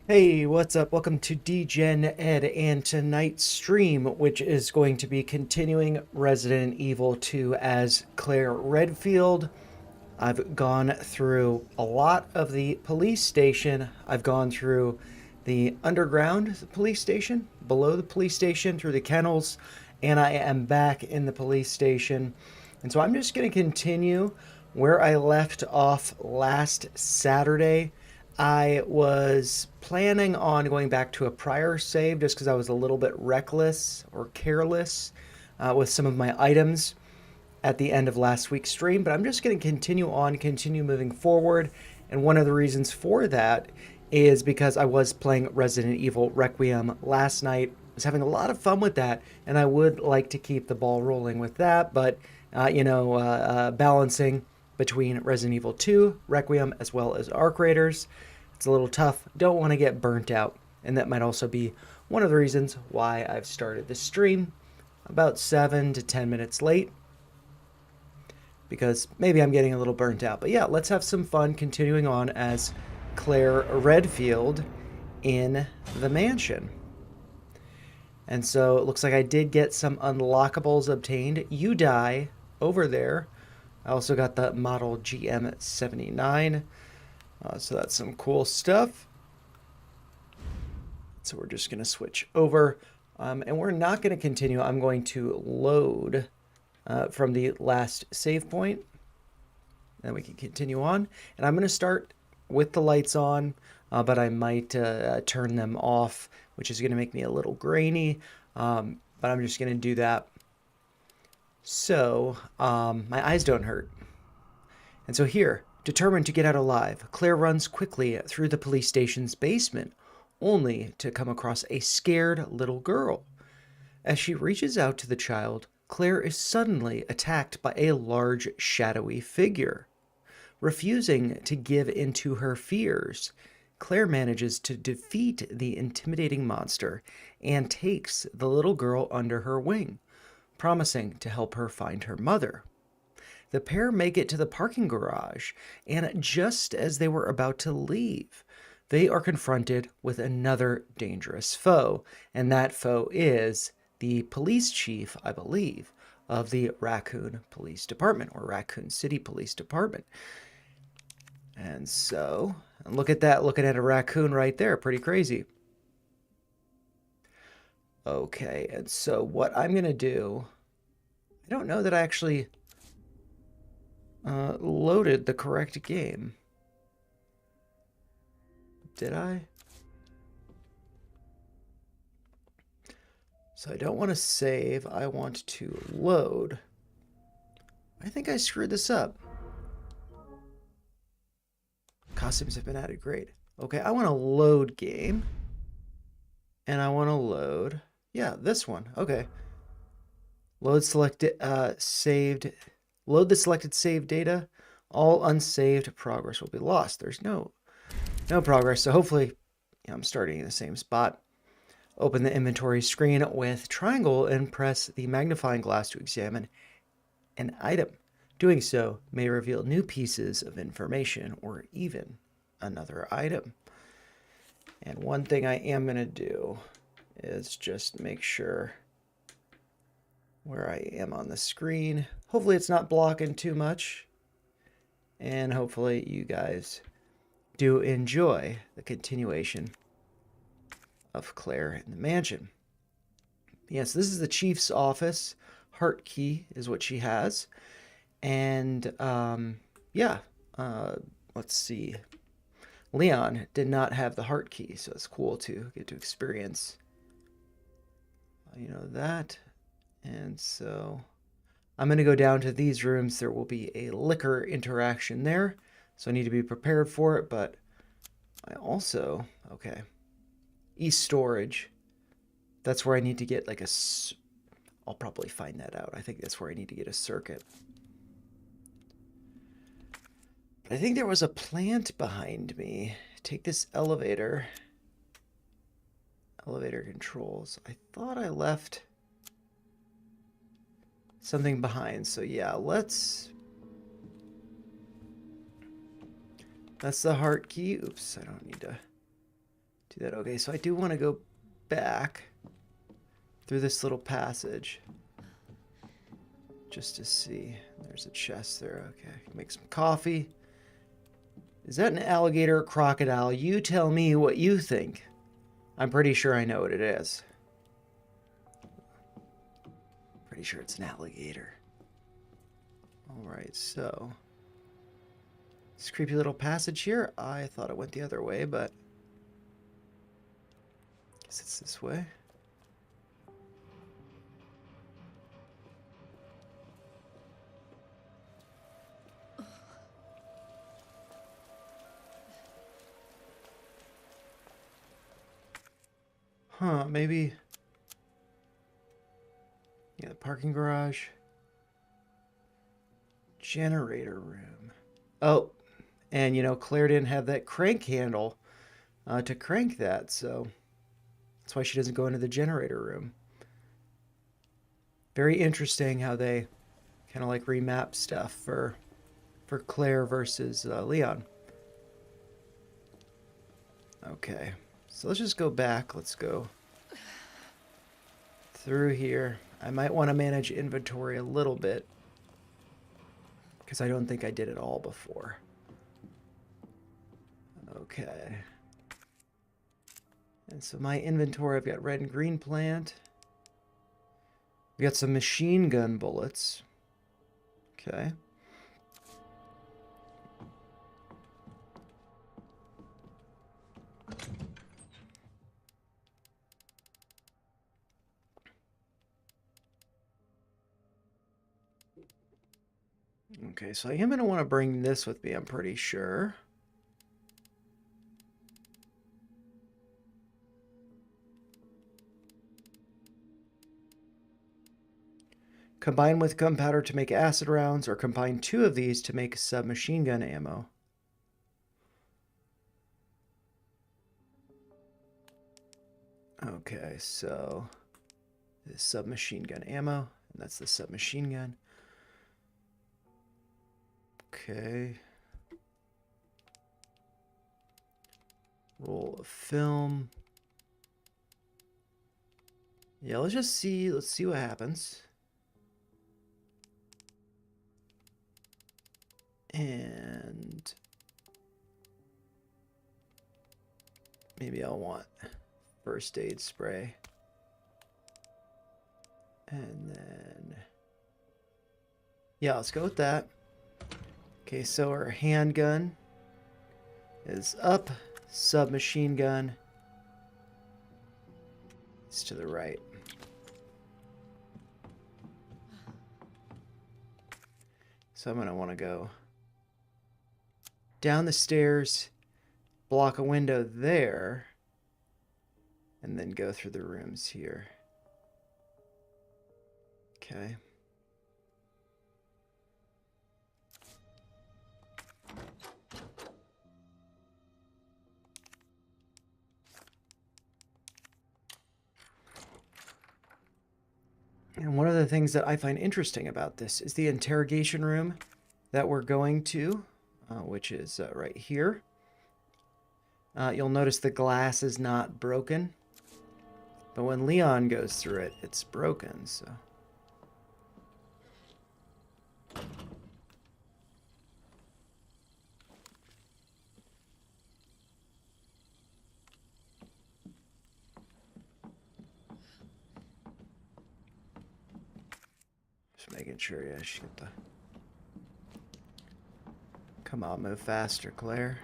Hey, what's up? Welcome to DGen Ed and tonight's stream, which is going to be continuing Resident Evil 2 as Claire Redfield. I've gone through a lot of the police station. I've gone through the underground police station, below the police station, through the kennels, and I am back in the police station. And so I'm just going to continue where I left off last Saturday. I was planning on going back to a prior save just because I was a little bit reckless or careless with some of my items at the end of last week's stream, but I'm just going to continue moving forward. And one of the reasons for that is because I was playing Resident Evil Requiem last night. I was having a lot of fun with that, and I would like to keep the ball rolling with that, but balancing between Resident Evil 2, Requiem, as well as Arc Raiders, it's a little tough. Don't want to get burnt out, and that might also be one of the reasons why I've started this stream about 7 to 10 minutes late, because maybe I'm getting a little burnt out. But yeah, let's have some fun continuing on as Claire Redfield in the mansion. And so it looks like I did get some unlockables obtained. You die over there. I also got the model GM79. So that's some cool stuff. So we're just going to switch over. And we're not going to continue. I'm going to load from the last save point. Then we can continue on. And I'm going to start with the lights on, but I might turn them off, which is going to make me a little grainy. But I'm just going to do that so my eyes don't hurt. And so here, determined to get out alive, Claire runs quickly through the police station's basement, only to come across a scared little girl. As she reaches out to the child, Claire is suddenly attacked by a large, shadowy figure. Refusing to give in to her fears, Claire manages to defeat the intimidating monster and takes the little girl under her wing, promising to help her find her mother. The pair make it to the parking garage, and just as they were about to leave, they are confronted with another dangerous foe, and that foe is the police chief, I believe, of the Raccoon Police Department, or Raccoon City Police Department. And so, look at that, looking at a raccoon right there, pretty crazy. Okay, and so what I'm going to do, I don't know that I actually loaded the correct game. Did I? So I don't want to save, I want to load. I think I screwed this up. Costumes have been added, great. Okay, I want to load game. And I want to load, yeah, this one, okay. Load selected, saved, load the selected save data. All unsaved progress will be lost. There's no progress, so hopefully I'm starting in the same spot. Open the inventory screen with triangle and press the magnifying glass to examine an item. Doing so may reveal new pieces of information or even another item. And one thing I am going to do is just make sure where I am on the screen. Hopefully it's not blocking too much. And hopefully you guys do enjoy the continuation of Claire in the mansion. Yes, this is the chief's office. Heart key is what she has. And yeah, let's see. Leon did not have the heart key, so it's cool to get to experience, that. And so I'm going to go down to these rooms. There will be a liquor interaction there, so I need to be prepared for it. But I also, okay, e-storage. That's where I need to get like I'll probably find that out. I think that's where I need to get a circuit. I think there was a plant behind me. Take this elevator. Elevator controls. I thought I left something behind. So yeah, that's the heart key. Oops, I don't need to Do that. Okay, so I do want to go back through this little passage just to see. There's a chest there. Okay, make some coffee. Is that an alligator or crocodile? You tell me what you think. I'm pretty sure I know what it is. Pretty sure it's an alligator. Alright, so this creepy little passage here. I thought it went the other way, but I guess it's this way. Huh, maybe. Yeah, the parking garage. Generator room. Oh, and you know, Claire didn't have that crank handle to crank that, so that's why she doesn't go into the generator room. Very interesting how they kind of like remap stuff for Claire versus Leon. Okay, so let's just go back. Let's go through here. I might want to manage inventory a little bit because I don't think I did it all before. Okay. And so my inventory, I've got red and green plant. We got some machine gun bullets. Okay. Okay, so I am going to want to bring this with me, I'm pretty sure. Combine with gunpowder to make acid rounds, or combine 2 of these to make submachine gun ammo. Okay, so this submachine gun ammo, and that's the submachine gun. Okay. Roll of film. Yeah, let's see what happens. And maybe I'll want first aid spray. And then, yeah, let's go with that. Okay, so our handgun is up, submachine gun is to the right. So I'm going to want to go down the stairs, block a window there, and then go through the rooms here. Okay. And one of the things that I find interesting about this is the interrogation room that we're going to, which is right here. You'll notice the glass is not broken, but when Leon goes through it, it's broken, so. Just making sure, yeah, she get the... Come on, move faster, Claire.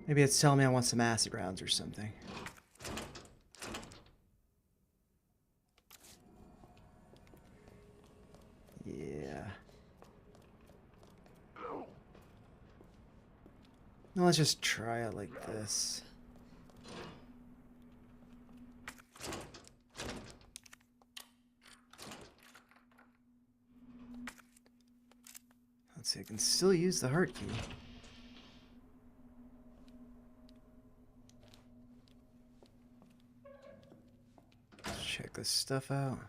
Maybe it's telling me I want some acid rounds or something. Yeah. No, let's just try it like this. Let's see, I can still use the heart key. Let's check this stuff out.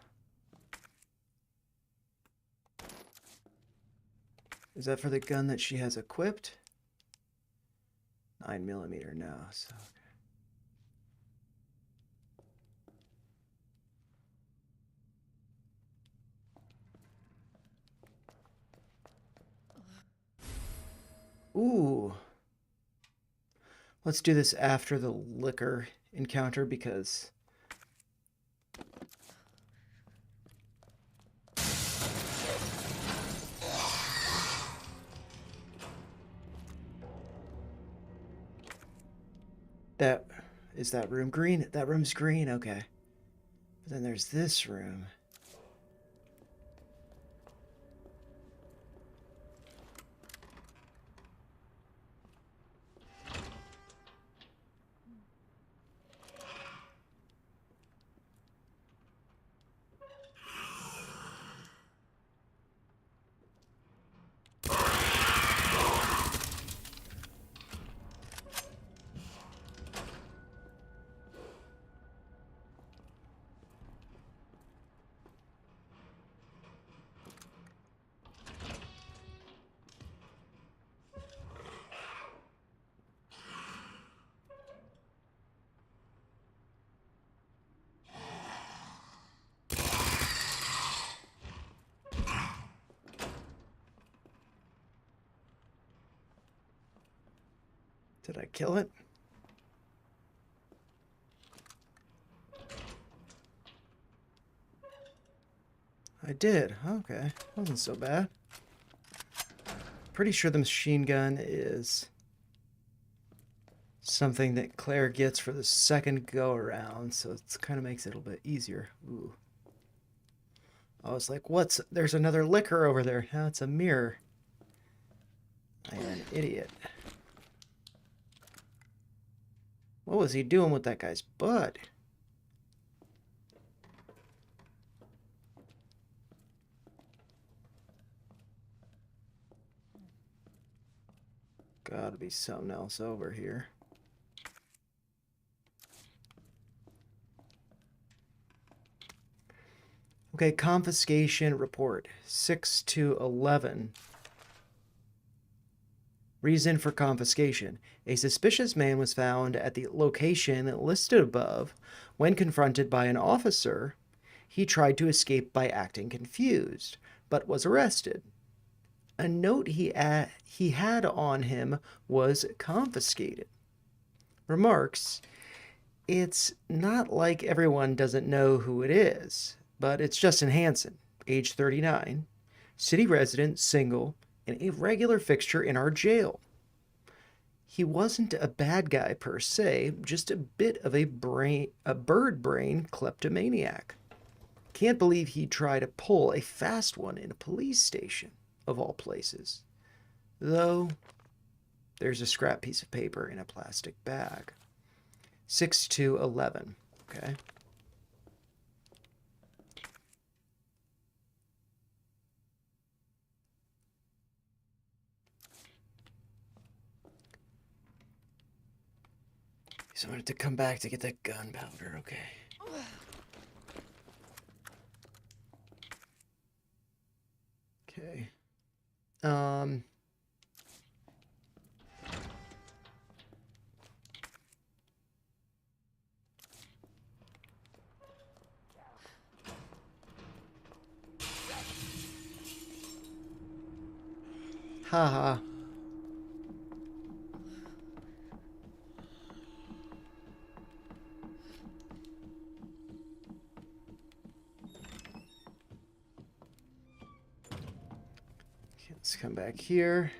Is that for the gun that she has equipped? 9mm now, so okay. Ooh. Let's do this after the liquor encounter because that is that room green? That room's green, okay. But then there's this room. Did I kill it? I did. Okay. Wasn't so bad. Pretty sure the machine gun is something that Claire gets for the second go around, so it kind of makes it a little bit easier. Ooh. I was like, what's... There's another liquor over there. Now it's a mirror. I am an idiot. What was he doing with that guy's butt? Gotta be something else over here. Okay, confiscation report 6/11. Reason for confiscation. A suspicious man was found at the location listed above. When confronted by an officer, he tried to escape by acting confused, but was arrested. A note he had on him was confiscated. Remarks, it's not like everyone doesn't know who it is, but it's Justin Hansen, age 39, city resident, single, and a regular fixture in our jail. He wasn't a bad guy per se, just a bit of a bird brain kleptomaniac. Can't believe he'd try to pull a fast one in a police station, of all places. Though, there's a scrap piece of paper in a plastic bag. 6/11, okay? So I wanted to come back to get that gunpowder, okay. Okay. Haha. Let's come back here.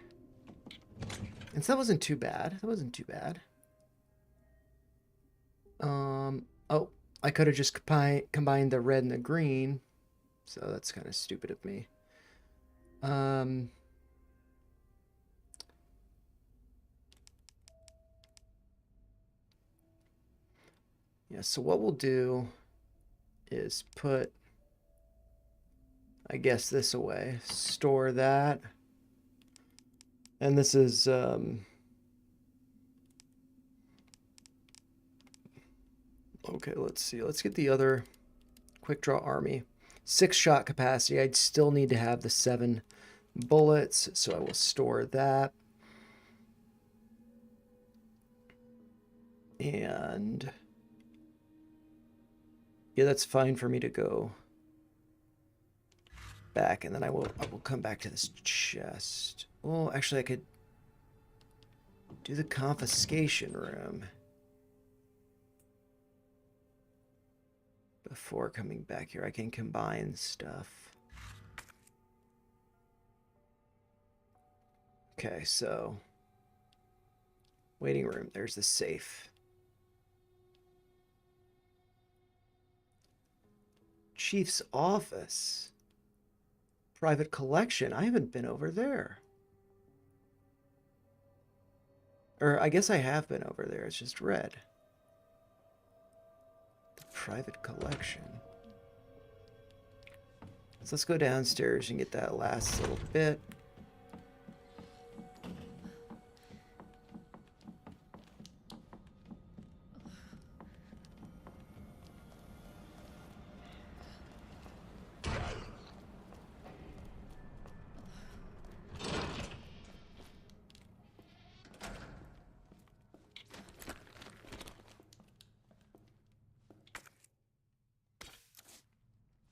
And so that wasn't too bad. That wasn't too bad. Oh, I could have just combined the red and the green. So that's kind of stupid of me. Yeah, so what we'll do is put, I guess, this away. Store that. And this is okay, let's see. Let's get the other quick draw army. 6-shot capacity. I'd still need to have the 7 bullets, so I will store that. And yeah, that's fine for me to go back, and then I will come back to this chest. Well, actually I could do the confiscation room before coming back here. I can combine stuff. Okay, so waiting room, there's the safe. Chief's office. Private collection. I haven't been over there. Or I guess I have been over there. It's just red. The private collection. So let's go downstairs and get that last little bit.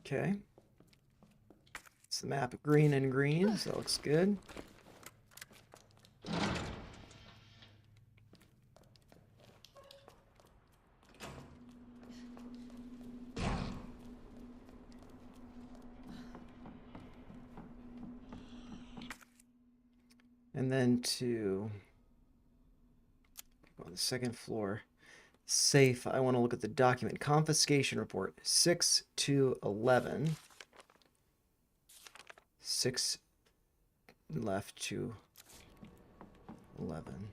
Okay. It's the map of green and green, so that looks good. And then to on the second floor, safe, I want to look at the document. Confiscation report, 6/2/11. 6 left to 11.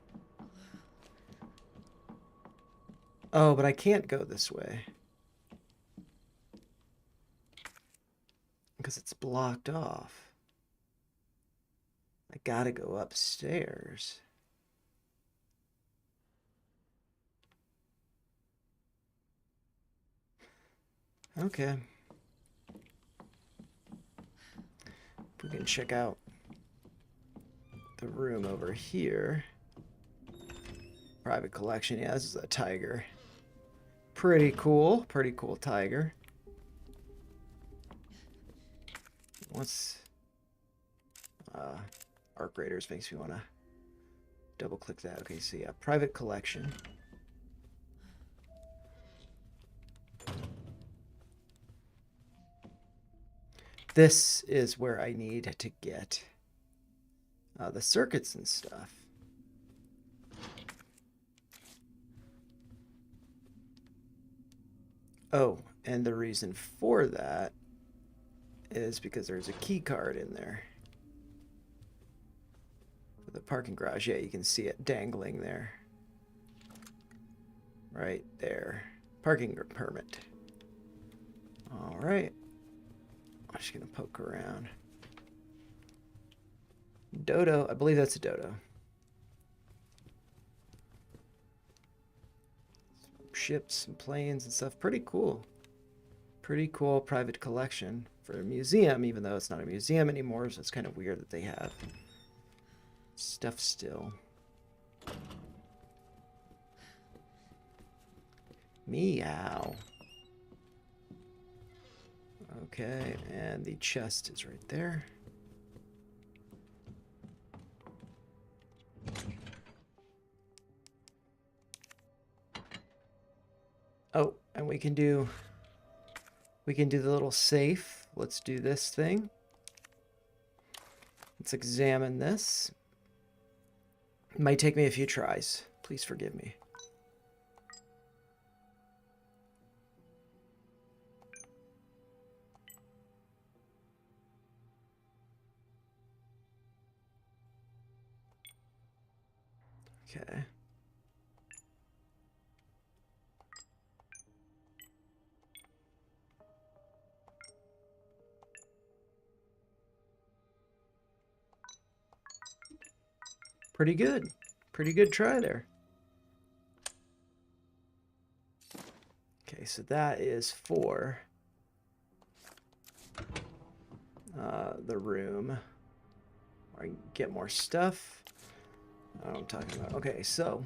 Oh, but I can't go this way because it's blocked off. I gotta go upstairs. Okay. We can check out the room over here. Private collection. Yeah, this is a tiger. Pretty cool. Pretty cool tiger. What's Arc Raiders makes me want to double click that. Okay, so yeah, private collection. This is where I need to get the circuits and stuff. Oh, and the reason for that is because there's a key card in there. For the parking garage, yeah, you can see it dangling there. Right there. Parking permit. All right. I'm just going to poke around. Dodo. I believe that's a dodo. Ships and planes and stuff. Pretty cool. Pretty cool private collection for a museum, even though it's not a museum anymore, so it's kind of weird that they have stuff still. Meow. Okay, and the chest is right there. Oh, and we can do the little safe. Let's do this thing. Let's examine this. It might take me a few tries. Please forgive me. Okay. Pretty good. Pretty good try there. Okay, so that is for the room. I can get more stuff. I don't know what I'm talking about. Okay, so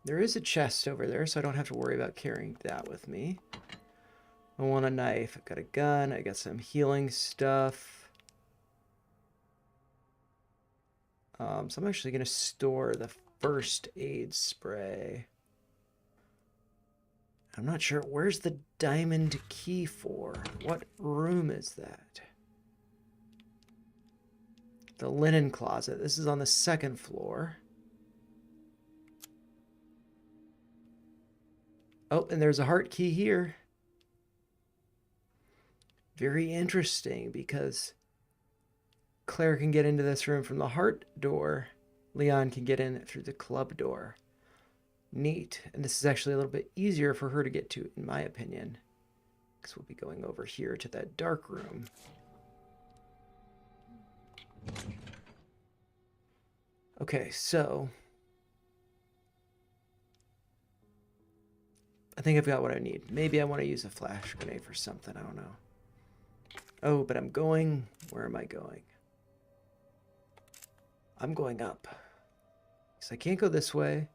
there is a chest over there, so I don't have to worry about carrying that with me. I want a knife. I've got a gun. I got some healing stuff. So I'm actually going to store the first aid spray. I'm not sure. Where's the diamond key for? What room is that? The linen closet. This is on the second floor. Oh, and there's a heart key here. Very interesting, because Claire can get into this room from the heart door. Leon can get in through the club door. Neat. And this is actually a little bit easier for her to get to, in my opinion, because we'll be going over here to that dark room. Okay, so I think I've got what I need. Maybe I want to use a flash grenade for something. I don't know. Oh, but I'm going... Where am I going? I'm going up. Because I can't go this way.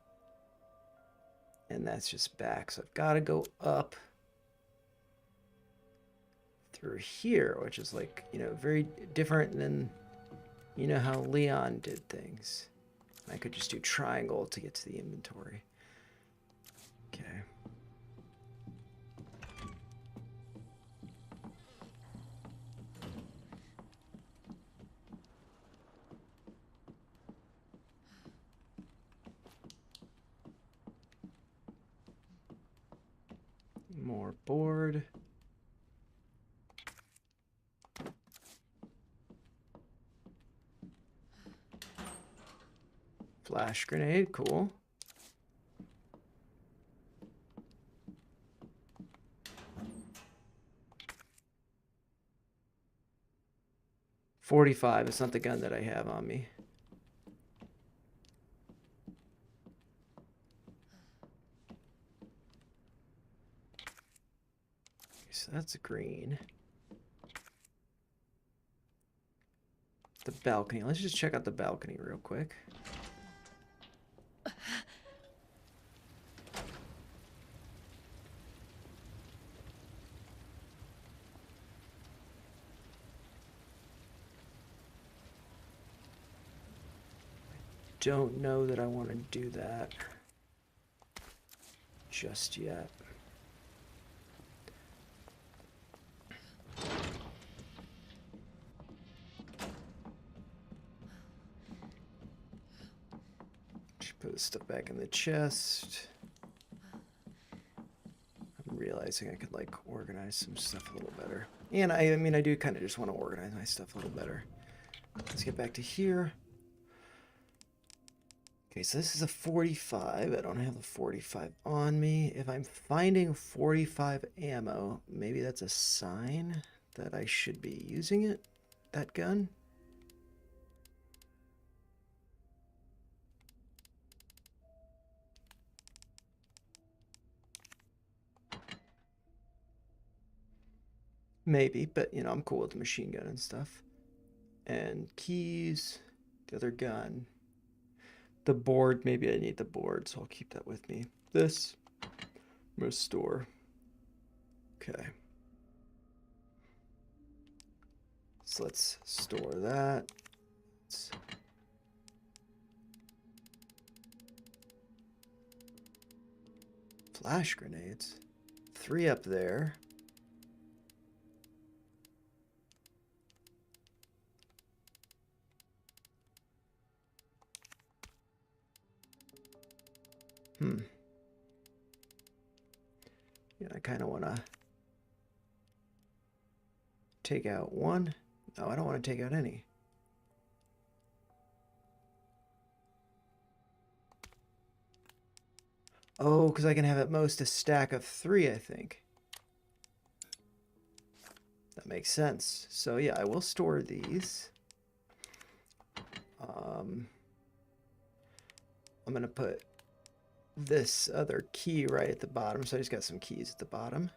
And that's just back. So I've got to go up through here, which is like, you know, very different than, you know, how Leon did things. I could just do triangle to get to the inventory. Okay. More board. Flash grenade, cool. .45 is not the gun that I have on me. So that's green. The balcony. Let's just check out the balcony real quick. Don't know that I want to do that just yet. Just put this stuff back in the chest. I'm realizing I could like organize some stuff a little better. And I mean, I do kind of just want to organize my stuff a little better. Let's get back to here. Okay, so this is a 45. I don't have the 45 on me. If I'm finding 45 ammo, maybe that's a sign that I should be using it, that gun. Maybe, but you know, I'm cool with the machine gun and stuff. And keys, the other gun. The board, maybe I need the board, so I'll keep that with me. This, I'm gonna store. Okay. So let's store that. Flash grenades. 3 up there. Yeah, I kind of want to take out 1. No, I don't want to take out any. Oh, because I can have at most a stack of 3, I think. That makes sense. So yeah, I will store these. I'm gonna put this other key right at the bottom. So I just got some keys at the bottom.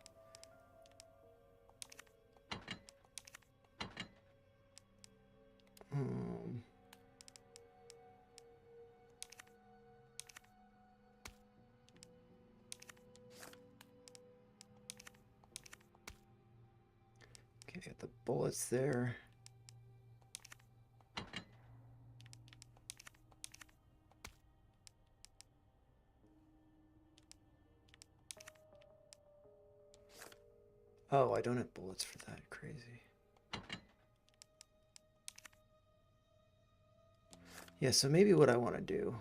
Okay, got the bullets there. Oh, I don't have bullets for that. Crazy. Yeah, so maybe what I want to do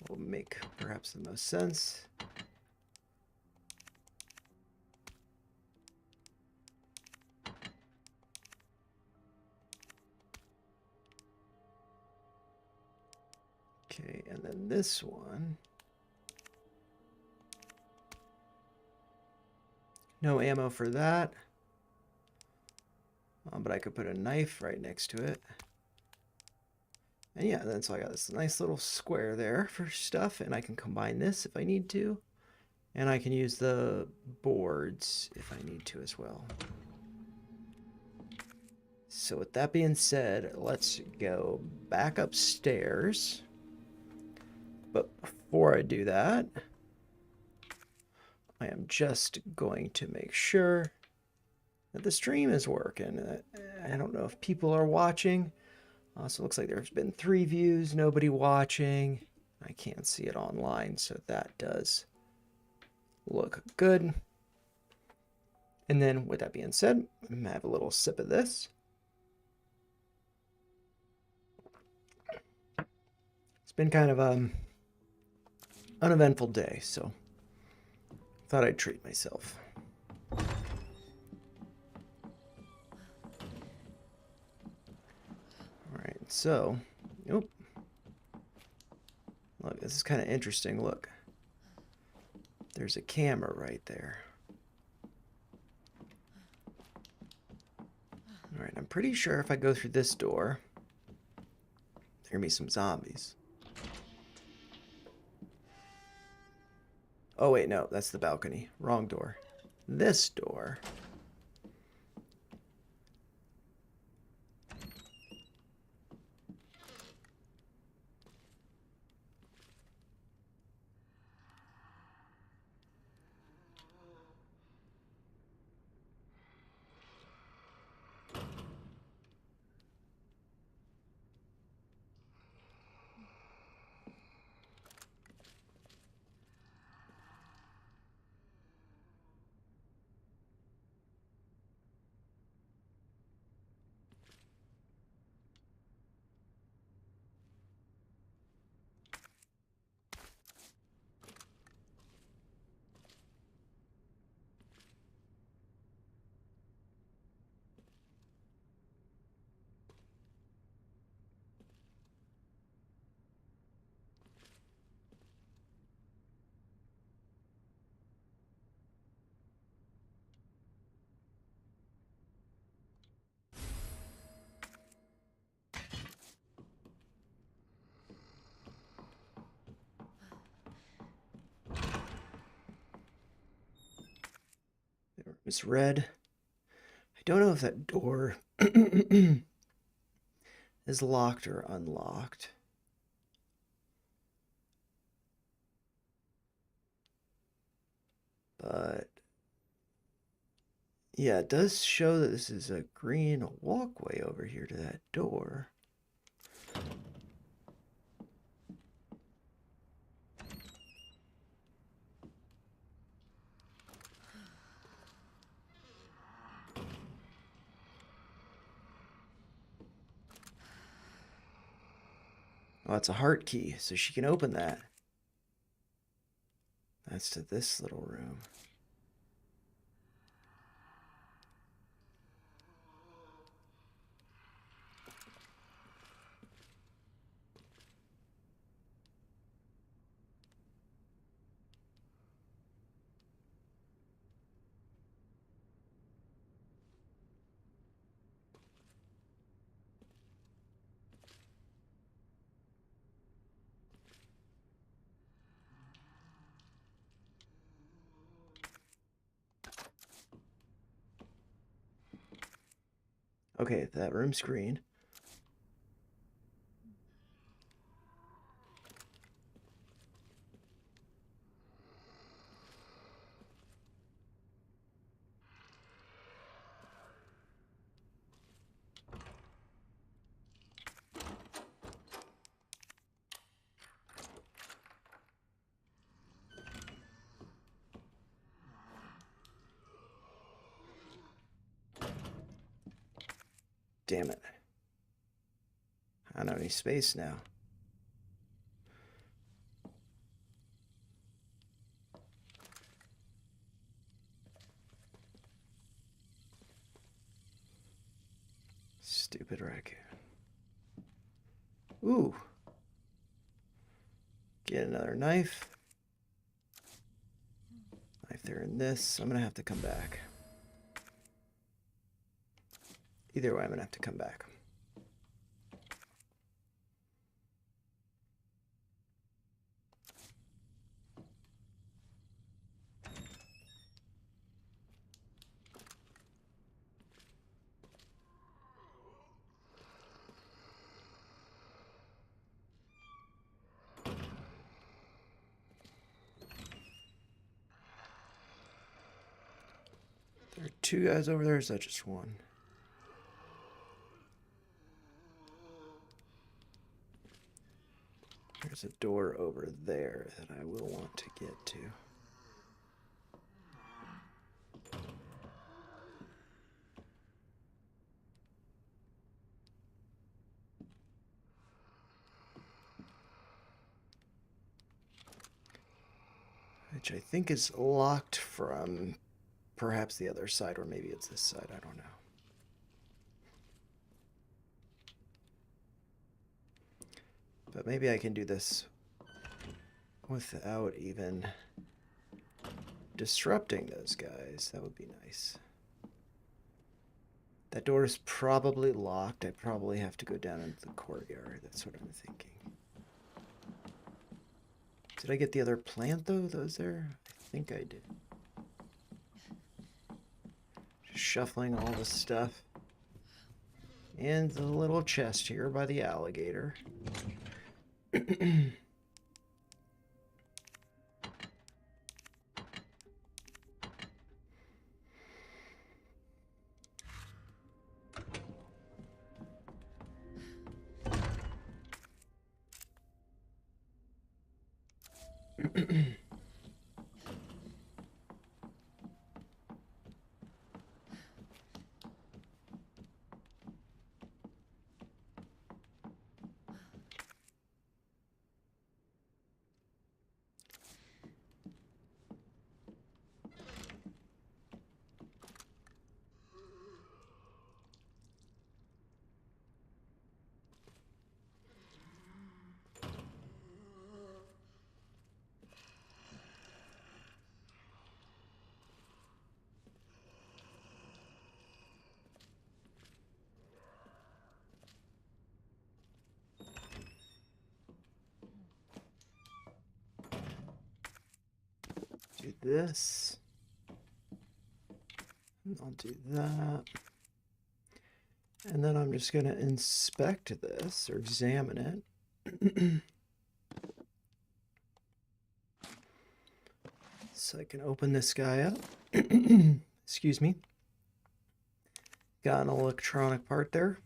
will make perhaps the most sense. Okay, and then this one. No ammo for that. But I could put a knife right next to it. And yeah, then so I got this nice little square there for stuff, and I can combine this if I need to. And I can use the boards if I need to as well. So with that being said, let's go back upstairs. But before I do that, I am just going to make sure that the stream is working. I don't know if people are watching. So it looks like there's been 3 views, nobody watching. I can't see it online, so that does look good. And then with that being said, I'm gonna have a little sip of this. It's been kind of uneventful day, so thought I'd treat myself. All right, so, nope. Look, this is kind of interesting. Look, there's a camera right there. All right, I'm pretty sure if I go through this door, there are gonna be some zombies. Oh wait, no, that's the balcony. Wrong door. This door. It's red. I don't know if that door is locked or unlocked. But yeah, it does show that this is a green walkway over here to that door. Oh, it's a heart key, so she can open that. That's to this little room. Okay, that room's green. Damn it. I don't have any space now. Stupid raccoon. Ooh. Get another knife. Knife there in this. I'm gonna have to come back. Either way, I'm gonna have to come back. There are two guys over there, or is that just one? There's a door over there that I will want to get to. Which I think is locked from perhaps the other side, or maybe it's this side, I don't know. But maybe I can do this without even disrupting those guys. That would be nice. That door is probably locked. I probably have to go down into the courtyard. That's what I'm thinking. Did I get the other plant, though, that was there? I think I did. Just shuffling all the stuff. And the little chest here by the alligator. Do this. I'll do that. And then I'm just going to inspect this or examine it. So I can open this guy up. Excuse me. Got an electronic part there.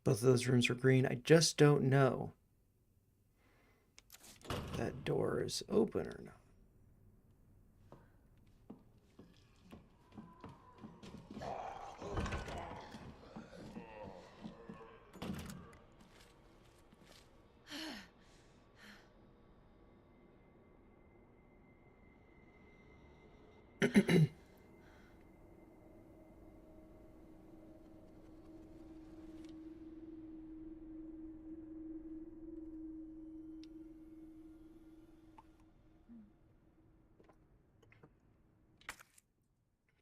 Both of those rooms are green. I just don't know if that door is open or not.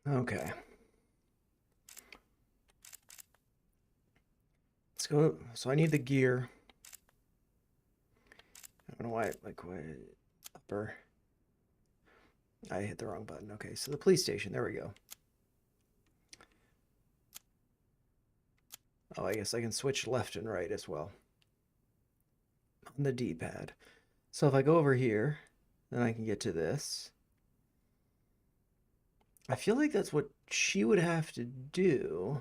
Okay. Let's go. So I need the gear. I don't know why, like, why Upper. I hit the wrong button. Okay, so the police station. There we go. Oh, I guess I can switch left and right as well on the D-pad. So if I go over here, then I can get to this. I feel like that's what she would have to do.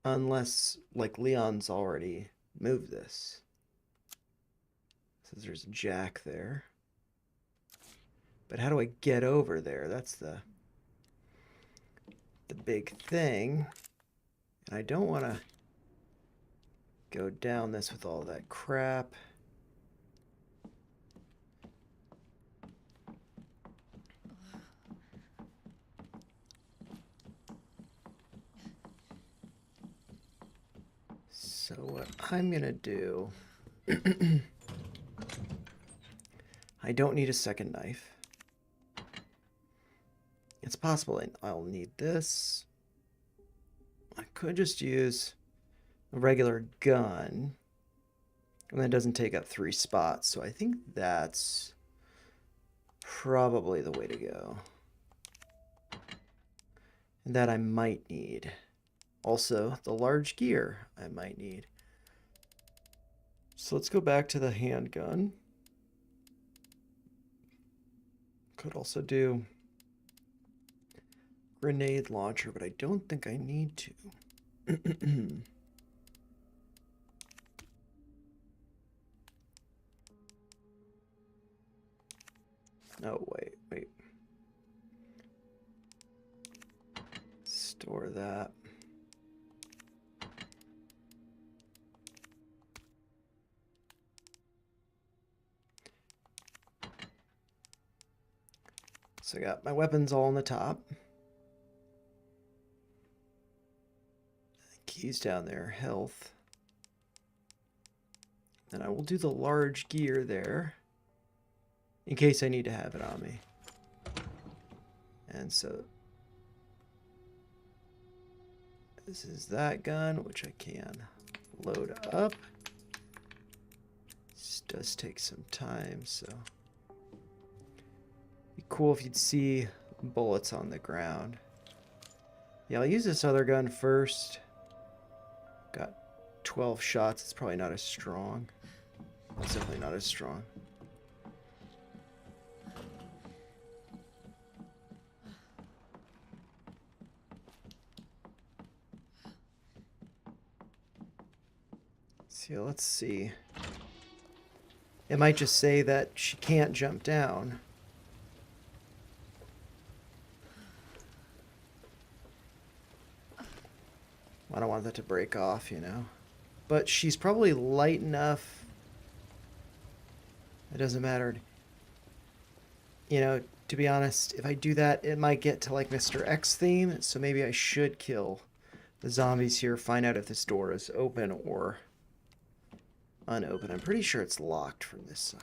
Unless, like, Leon's already moved this. So there's Jack there. But how do I get over there? That's the big thing. And I don't want to go down this with all that crap. So what I'm going to do... I don't need a second knife. It's possible I'll need this. I could just use a regular gun. And that doesn't take up 3 spots. So I think that's probably the way to go. And that I might need. Also, the large gear I might need. So let's go back to the handgun. Could also do grenade launcher, but I don't think I need to. Oh, wait. Store that. So I got my weapons all on the top. Keys down there, health. Then I will do the large gear there in case I need to have it on me. And so this is that gun, which I can load up. This does take some time, so it'd be cool if you'd see bullets on the ground. Yeah, I'll use this other gun first. Got 12 shots. It's probably not as strong. It's definitely not as strong. So let's see. It might just say that she can't jump down. I don't want that to break off, you know. But she's probably light enough. It doesn't matter. You know, to be honest, if I do that, it might get to like Mr. X theme. So maybe I should kill the zombies here, find out if this door is open or unopened. I'm pretty sure it's locked from this side.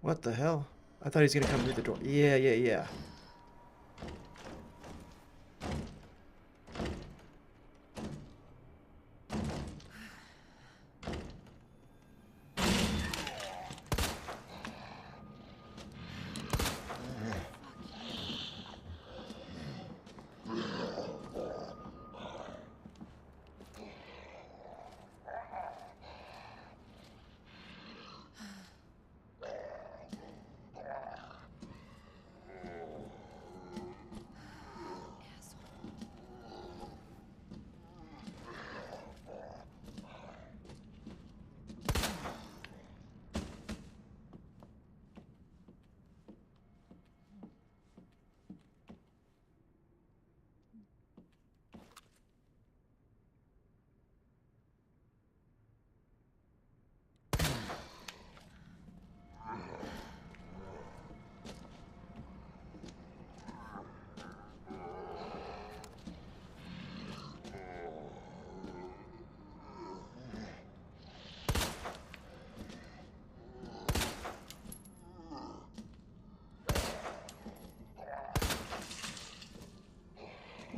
What the hell? I thought he was gonna come through the door. Yeah.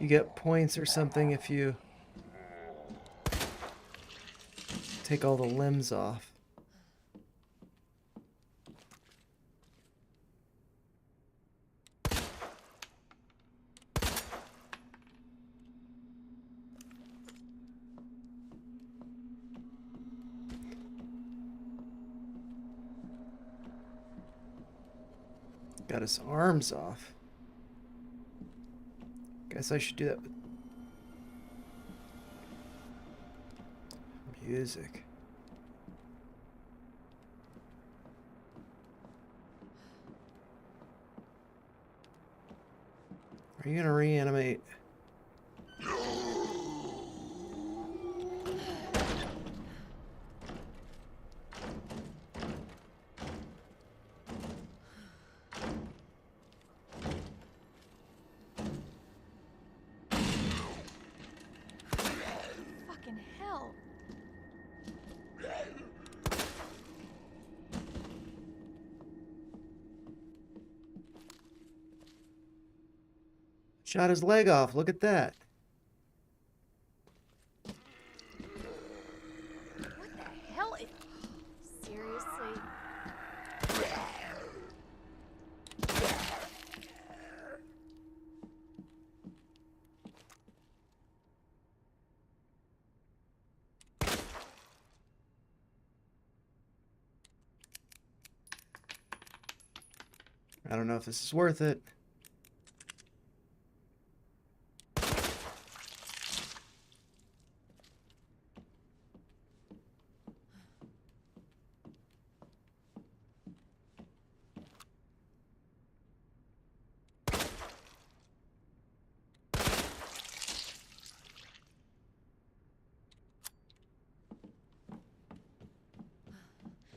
You get points or something if you take all the limbs off. Got his arms off. Guess I should do that with music. Are you gonna reanimate? Fucking hell. Shot his leg off. Look at that. What the hell is... Seriously? I don't know if this is worth it.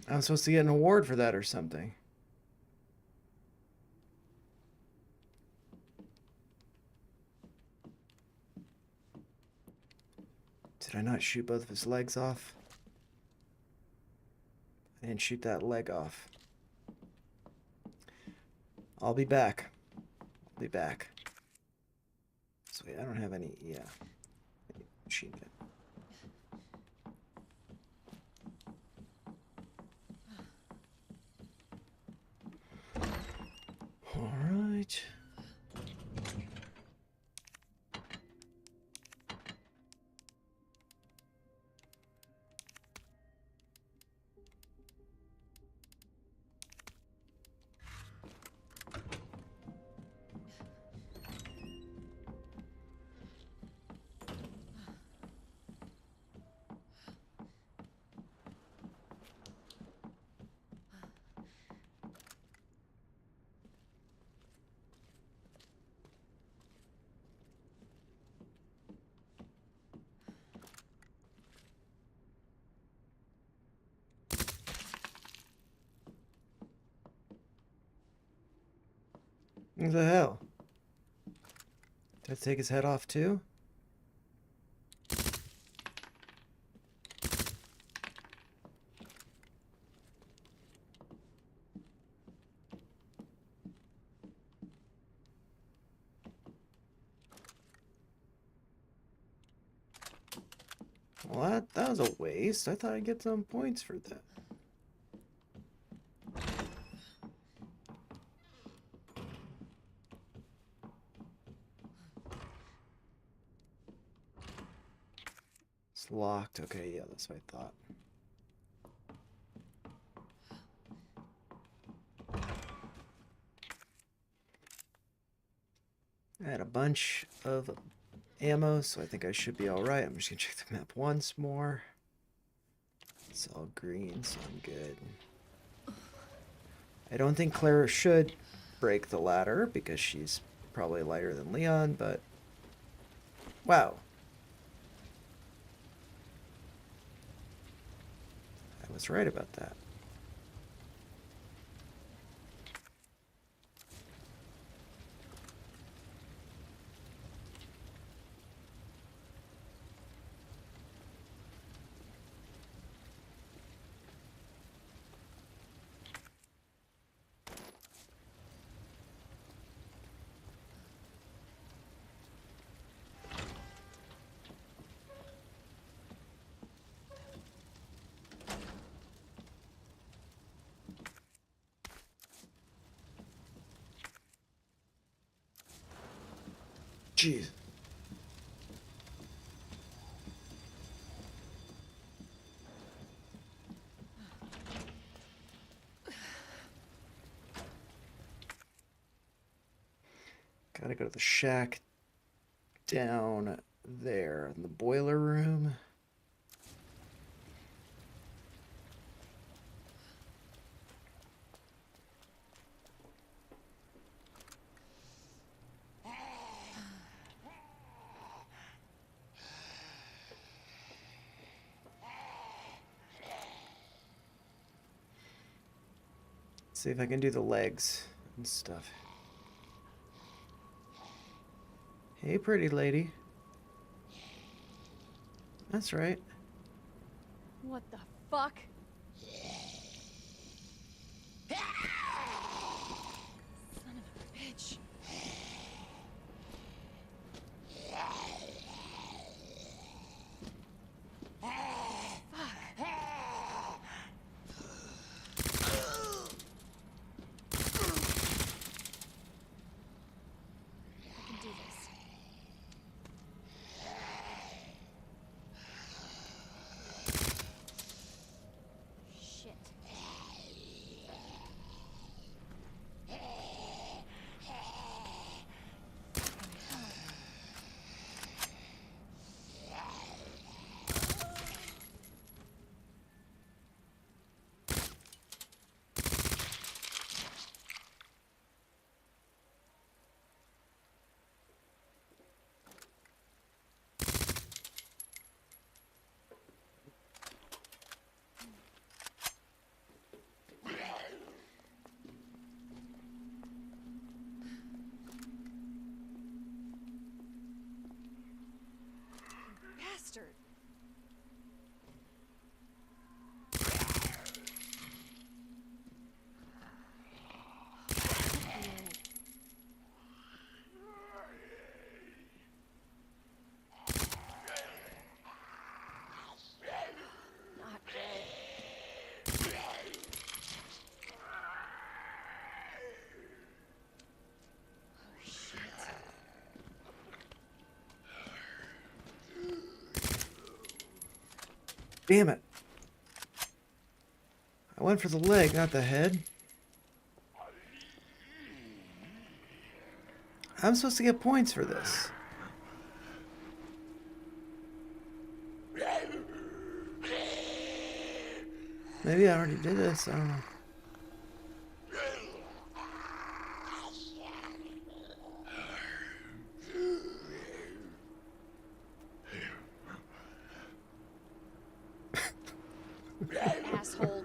I'm supposed to get an award for that or something. Did I not shoot both of his legs off? I didn't shoot that leg off. I'll be back. I'll be back. So wait, I don't have any, yeah. Machine gun. All right. What the hell? Did I take his head off too? Well, that was a waste. I thought I'd get some points for that. It's locked. Okay, yeah, that's what I thought. I had a bunch of ammo, so I think I should be alright. I'm just gonna check the map once more. It's all green, so I'm good. I don't think Clara should break the ladder because she's probably lighter than Leon, but wow. I was right about that. Jeez. Gotta go to the shack down there in the boiler room. See if I can do the legs and stuff. Hey, pretty lady. That's right. What the fuck? Son of a bitch. I can do this. Shit. Bastard. Not good. Oh shit. Damn it. I went for the leg, not the head. I'm supposed to get points for this. Maybe I already did this. I don't know. Asshole.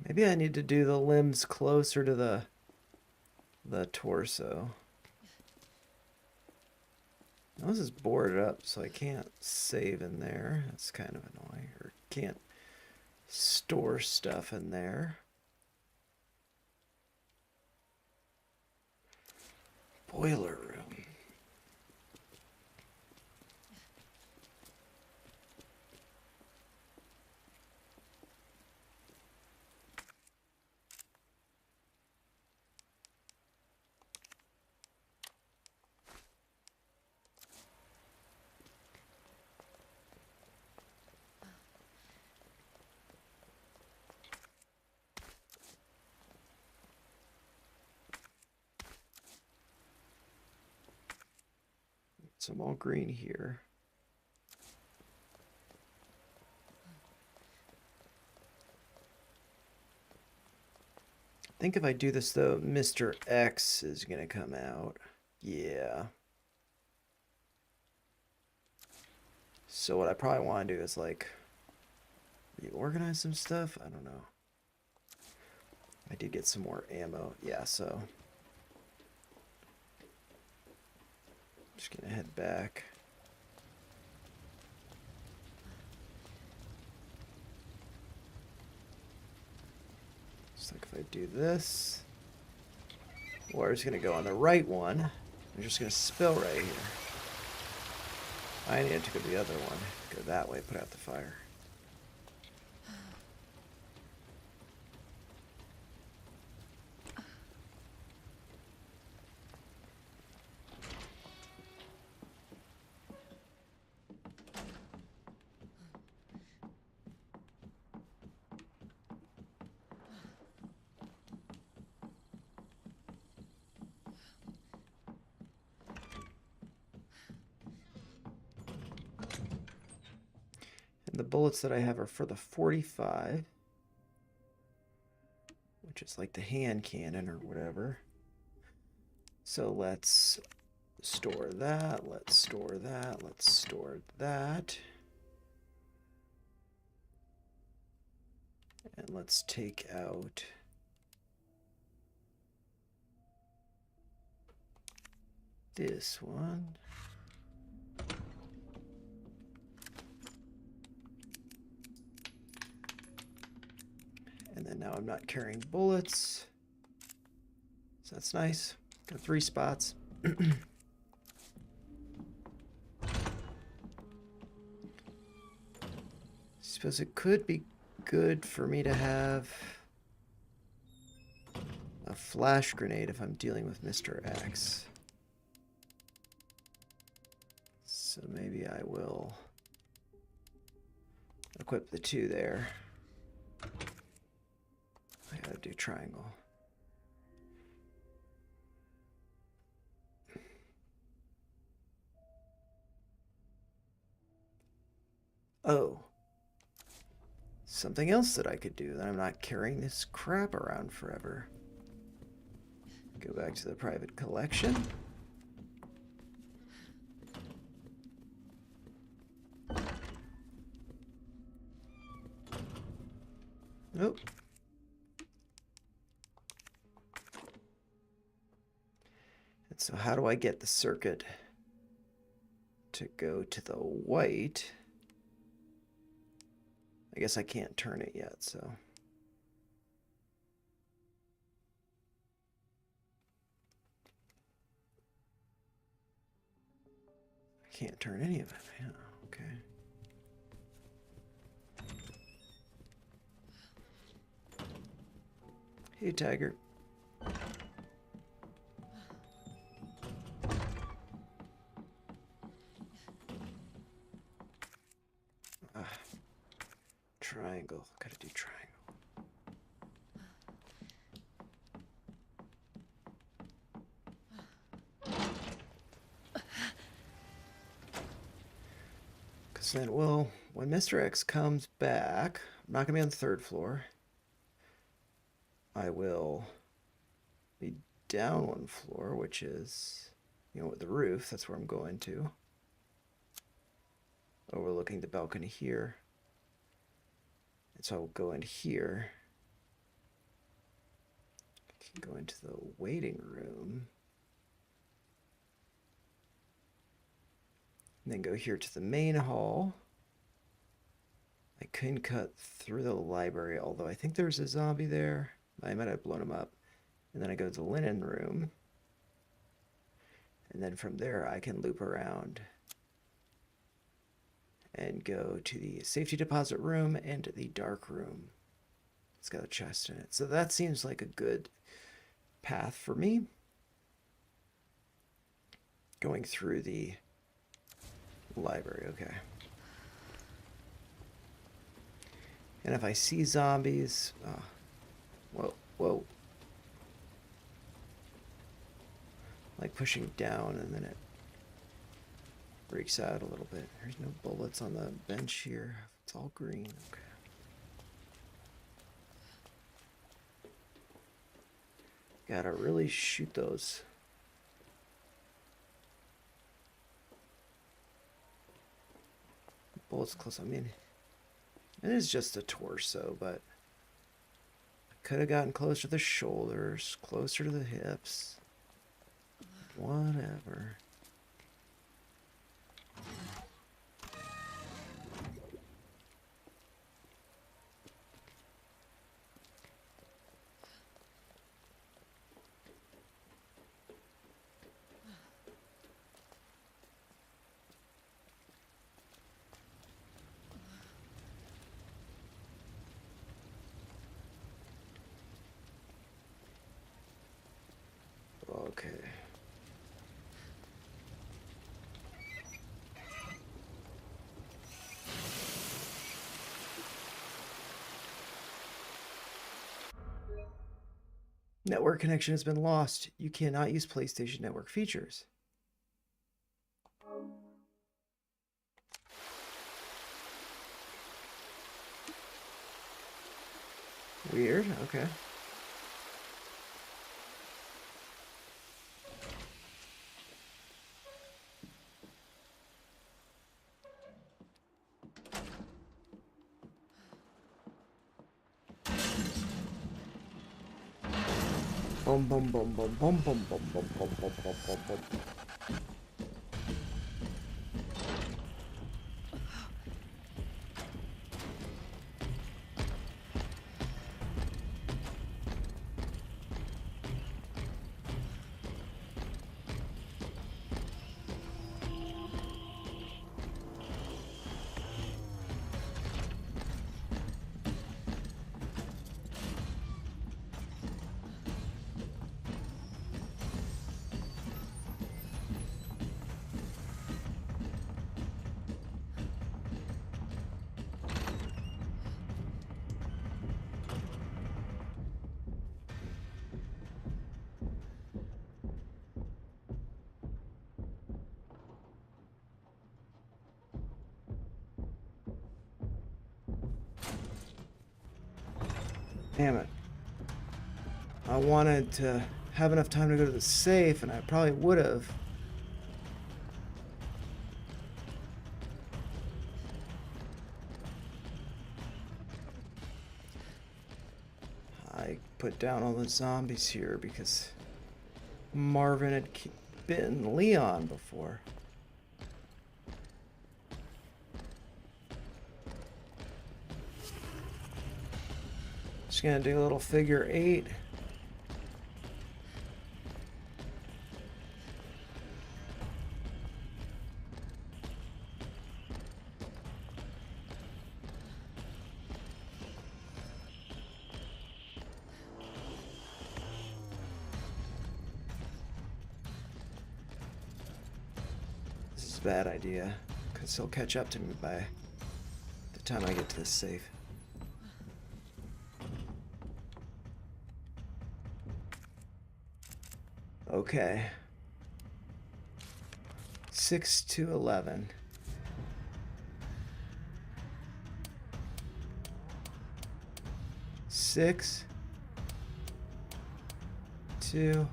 Maybe I need to do the limbs closer to the torso. This is boarded up, so I can't save in there. That's kind of annoying. Or can't store stuff in there. Boiler room. Some all green here. I think if I do this though, Mr. X is gonna come out. Yeah. So what I probably want to do is like reorganize some stuff. I don't know. I did get some more ammo. Yeah, so just gonna head back. Just like if I do this, water's gonna go on the right one. I'm just gonna spill right here. I need to go the other one. Go that way, put out the fire. And the bullets that I have are for the 45, which is like the hand cannon or whatever. So let's store that, let's store that, let's store that. And let's take out this one. And then now I'm not carrying bullets. So that's nice. Got 3 spots. Suppose it could be good for me to have a flash grenade if I'm dealing with Mr. X. So maybe I will equip the 2 there. I gotta do triangle. Oh. Something else that I could do, that I'm not carrying this crap around forever. Go back to the private collection. Nope. And so how do I get the circuit to go to the white? I guess I can't turn it yet, so. I can't turn any of it. Yeah, okay. Hey, Tiger. Triangle. Gotta do triangle. Because then, well, when Mr. X comes back, I'm not gonna be on the 3rd floor. I will be down 1 floor, which is, you know, with the roof. That's where I'm going to. Overlooking the balcony here. And so I'll go in here. I can go into the waiting room. And then go here to the main hall. I couldn't cut through the library, although I think there's a zombie there. I might have blown him up. And then I go to the linen room. And then from there I can loop around and go to the safety deposit room and the dark room. It's got a chest in it. So that seems like a good path for me. Going through the library, okay. And if I see zombies, whoa. Like pushing down and then it breaks out a little bit. There's no bullets on the bench here. It's all green, okay. Gotta really shoot those. Bullets close. I mean, it is just a torso, but I could have gotten closer to the shoulders, closer to the hips. Whatever. Okay. Network connection has been lost. You cannot use PlayStation Network features. Weird. Okay. Boom, boom, boom, boom, boom, boom, boom, boom, boom, boom, boom, boom, boom. Damn it. I wanted to have enough time to go to the safe, and I probably would have. I put down all the zombies here because Marvin had bitten Leon before. Just gonna do a little figure 8. This is a bad idea, because he'll catch up to me by the time I get to the safe. Okay. 6 to 11. 6 2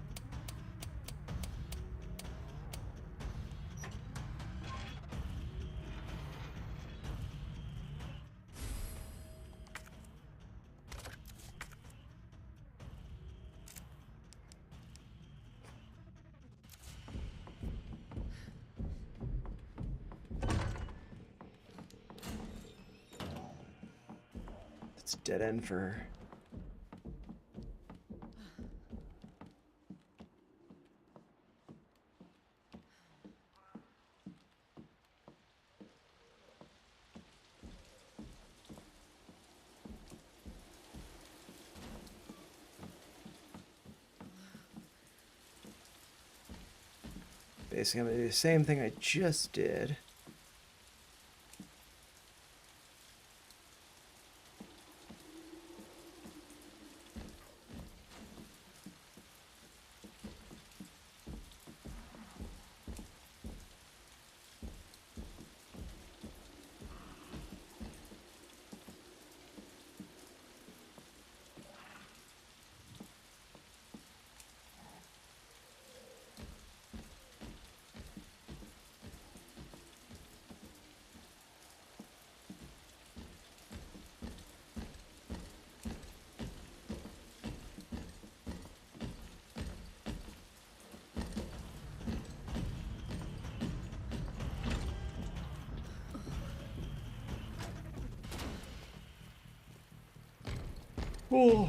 It's dead end for her. Basically, I'm gonna do the same thing I just did. Oh.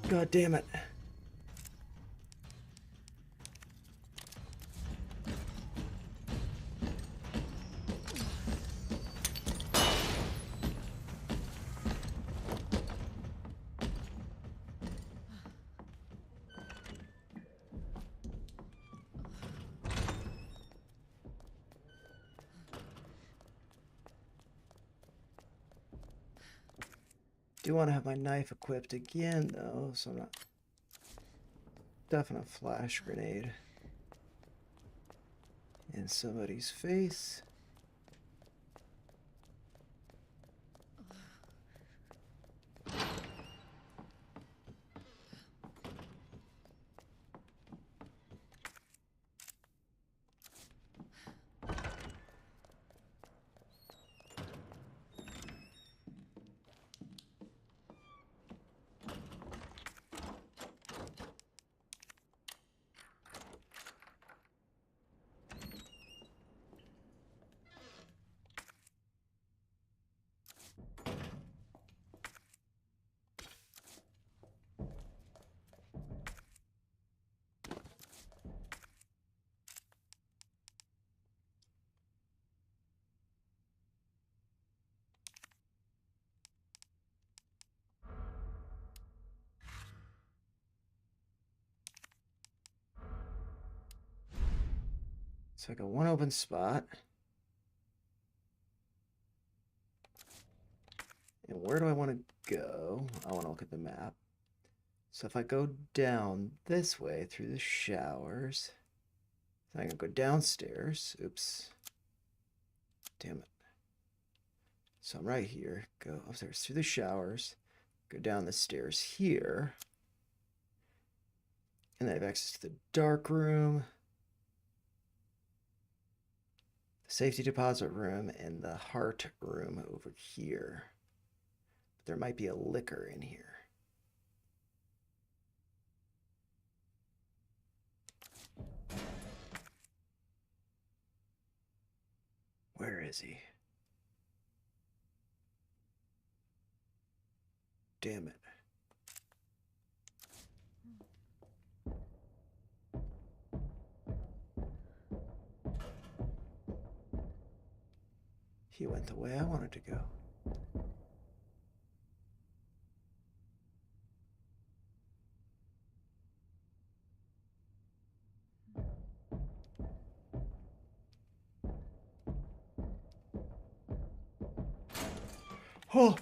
God damn it. Do want to have my knife equipped again, though, so I'm not stuffing a flash grenade in somebody's face. So I got one open spot. And where do I want to go? I want to look at the map. So if I go down this way through the showers, then I can go downstairs. Oops. Damn it. So I'm right here. Go upstairs through the showers. Go down the stairs here. And then I have access to the dark room, the safety deposit room, and the heart room over here. But there might be a liquor in here. Where is he? Damn it. He went the way I wanted to go. Oh!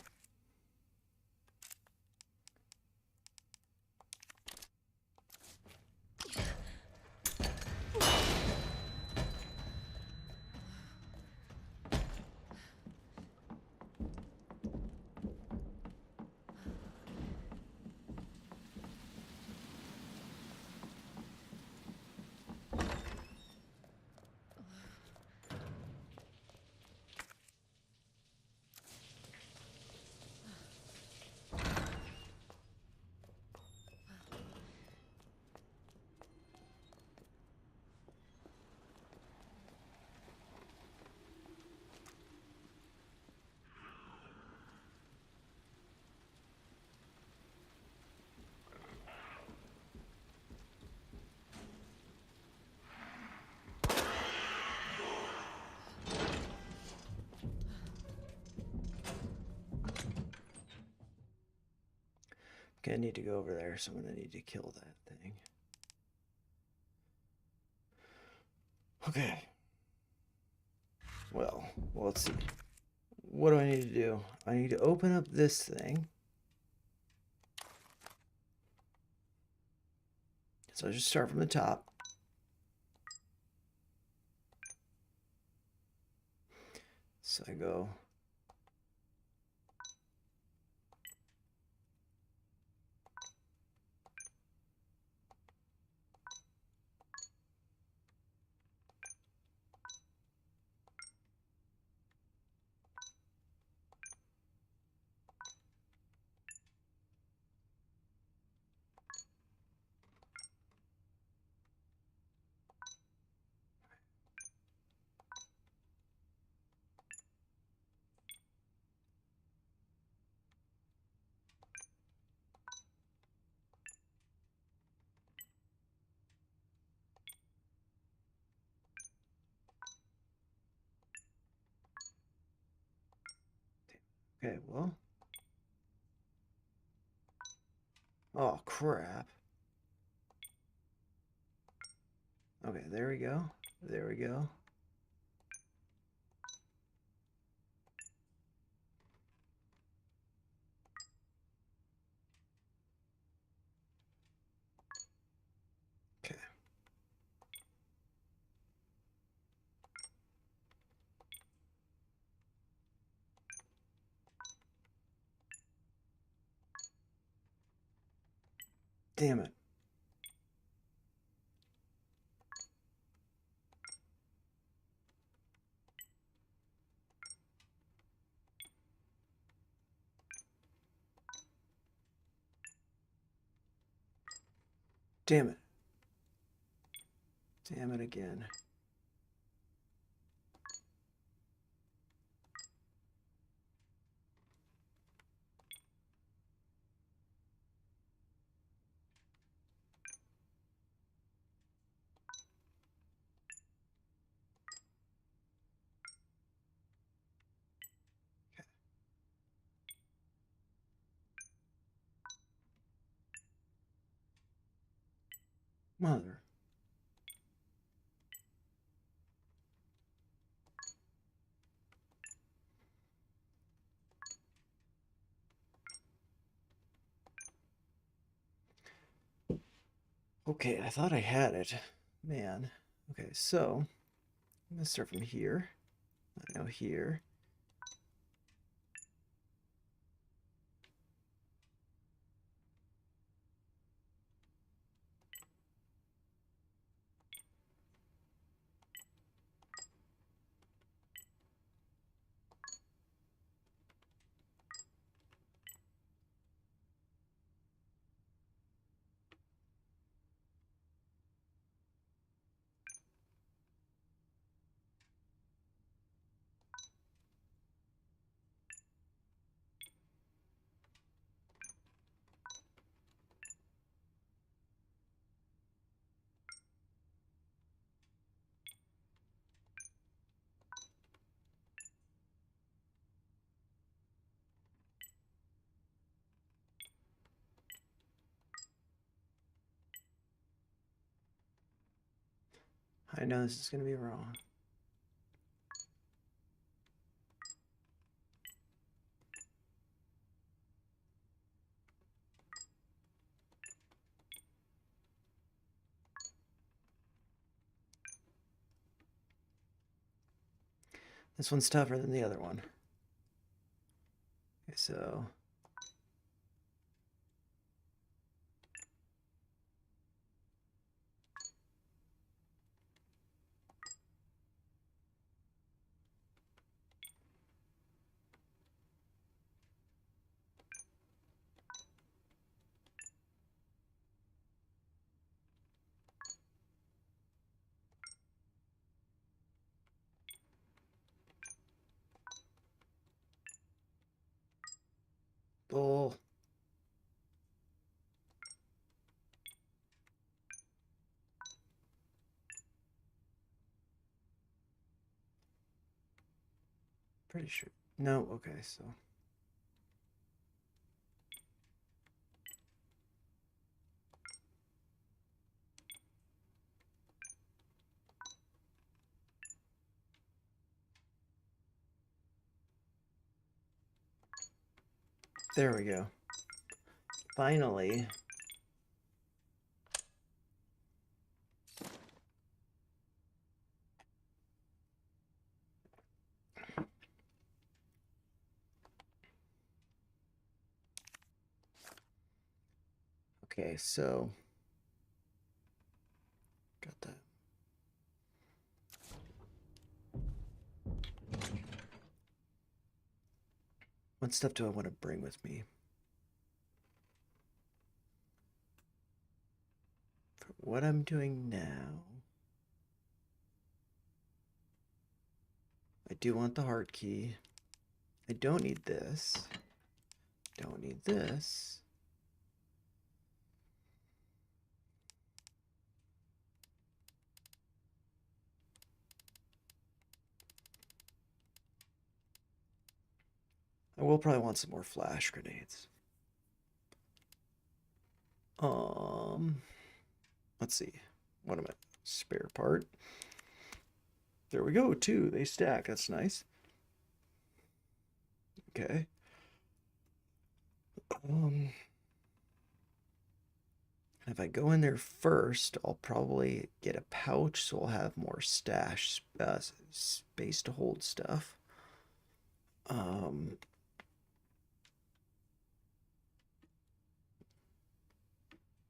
Okay, I need to go over there, so I'm going to need to kill that thing. Okay. Well, let's see. What do I need to do? I need to open up this thing. So I just start from the top. So I go. Okay, well. Oh, crap. Okay, there we go. There we go. Okay. Damn it. Damn it. Damn it again. Mother. Okay, I thought I had it. Man. Okay, so I'm gonna start from here. I know here. I know this is gonna be wrong. This one's tougher than the other one. Okay, so bull. Pretty sure. No, okay, so there we go. Finally. Okay, so got that. What stuff do I want to bring with me? For what I'm doing now, I do want the heart key. I don't need this. Don't need this. I We'll probably want some more flash grenades. Let's see. What am I? Spare part. There we go, 2. They stack. That's nice. Okay. If I go in there first, I'll probably get a pouch, so I'll have more stash space to hold stuff.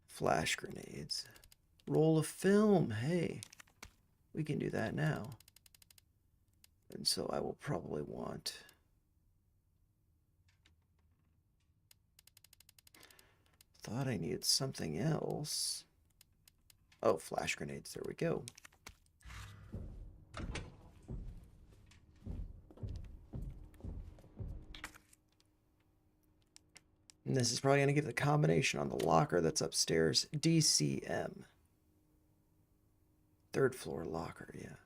Flash grenades. Roll of film. Hey, we can do that now. And so I will probably want... Thought I needed something else. Oh, flash grenades. There we go. And this is probably going to give the combination on the locker that's upstairs. DCM. 3rd floor locker, yeah.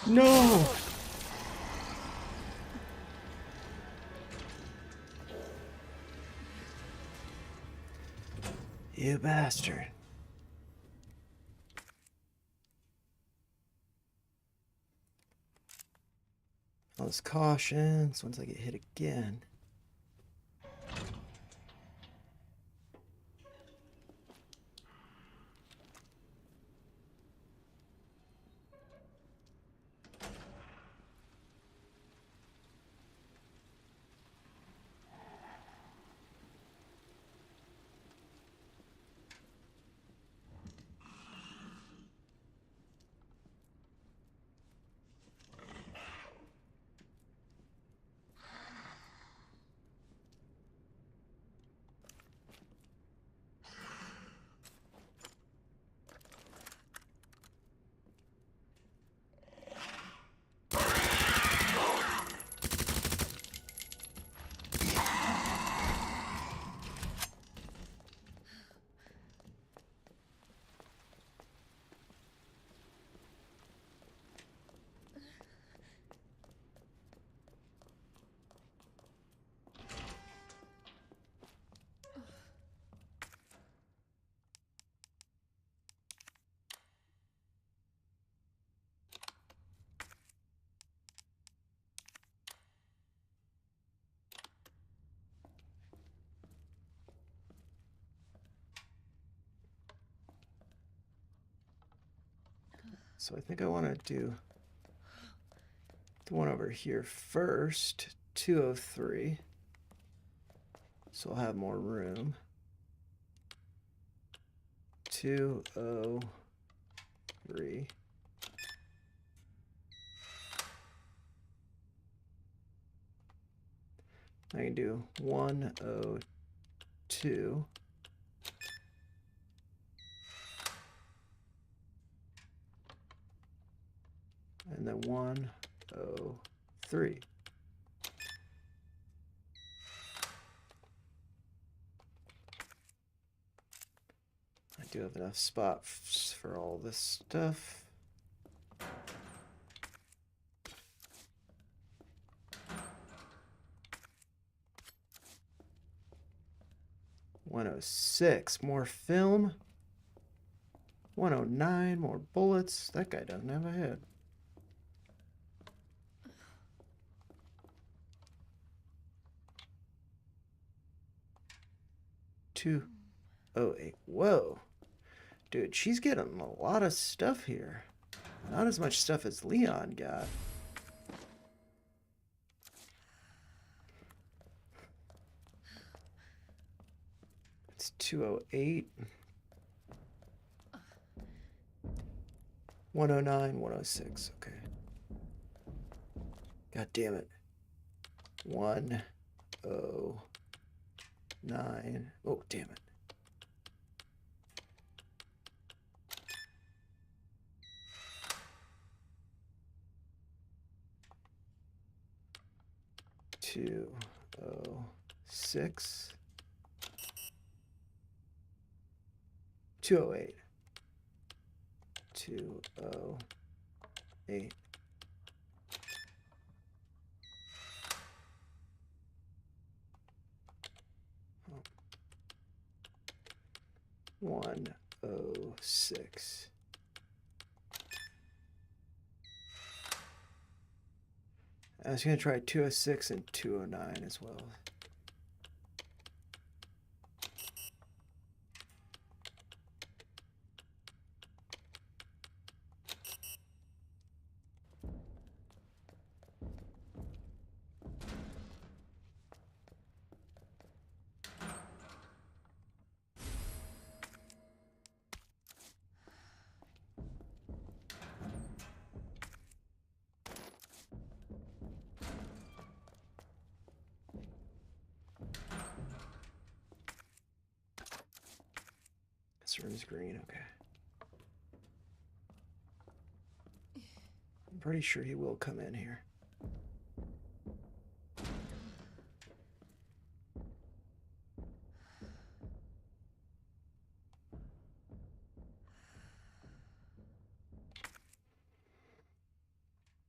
No! You bastard. All this caution, so once I get hit again. So I think I want to do the one over here first, 203. So I'll have more room. 203. I can do 102. And then 103. I do have enough spots for all this stuff. 106, more film. 109, more bullets. That guy doesn't have a head. Two. Oh, eight. Whoa. Dude, she's getting a lot of stuff here. Not as much stuff as Leon got. It's 208. 109, 106. Okay. God damn it. 109. Oh, damn it. Two, oh, 6. 208. 208. Oh. 106. I was going to try 206 and 209 as well. This room's green, okay. I'm pretty sure he will come in here.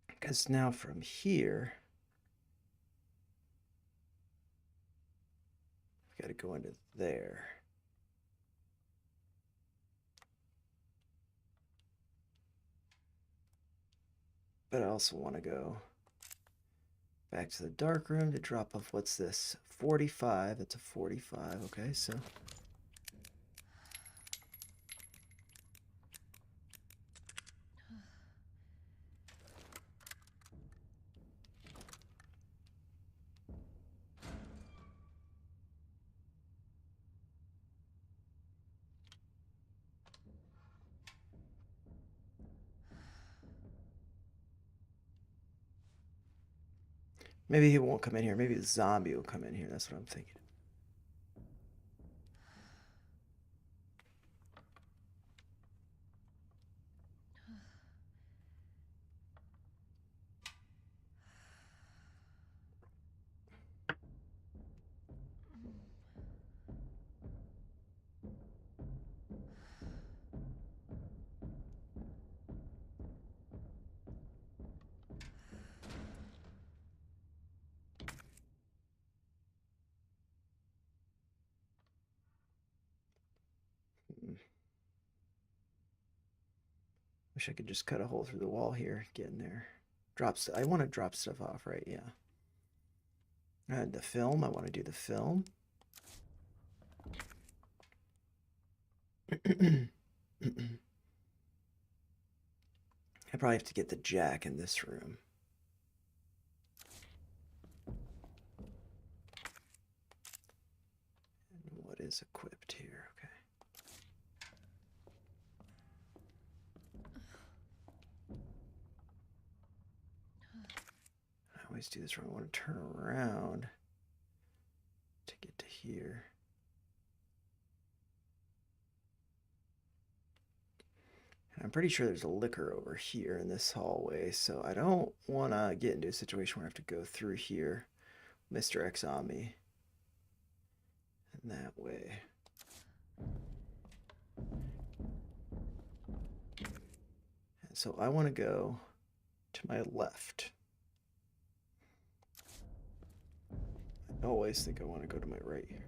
Because now from here, I've got to go into there. But I also want to go back to the dark room to drop off, what's this? 45. It's a 45. Okay, so maybe he won't come in here. Maybe the zombie will come in here. That's what I'm thinking. Wish I could just cut a hole through the wall here, get in there. I want to drop stuff off, right? Yeah. The film, I want to do the film. I probably have to get the jack in this room. And what is equipped here? Okay. I always do this wrong. I want to turn around to get to here. I'm pretty sure there's a liquor over here in this hallway, so I don't want to get into a situation where I have to go through here. Mr. X on me. And that way. And so I want to go to my left. I always think I want to go to my right here.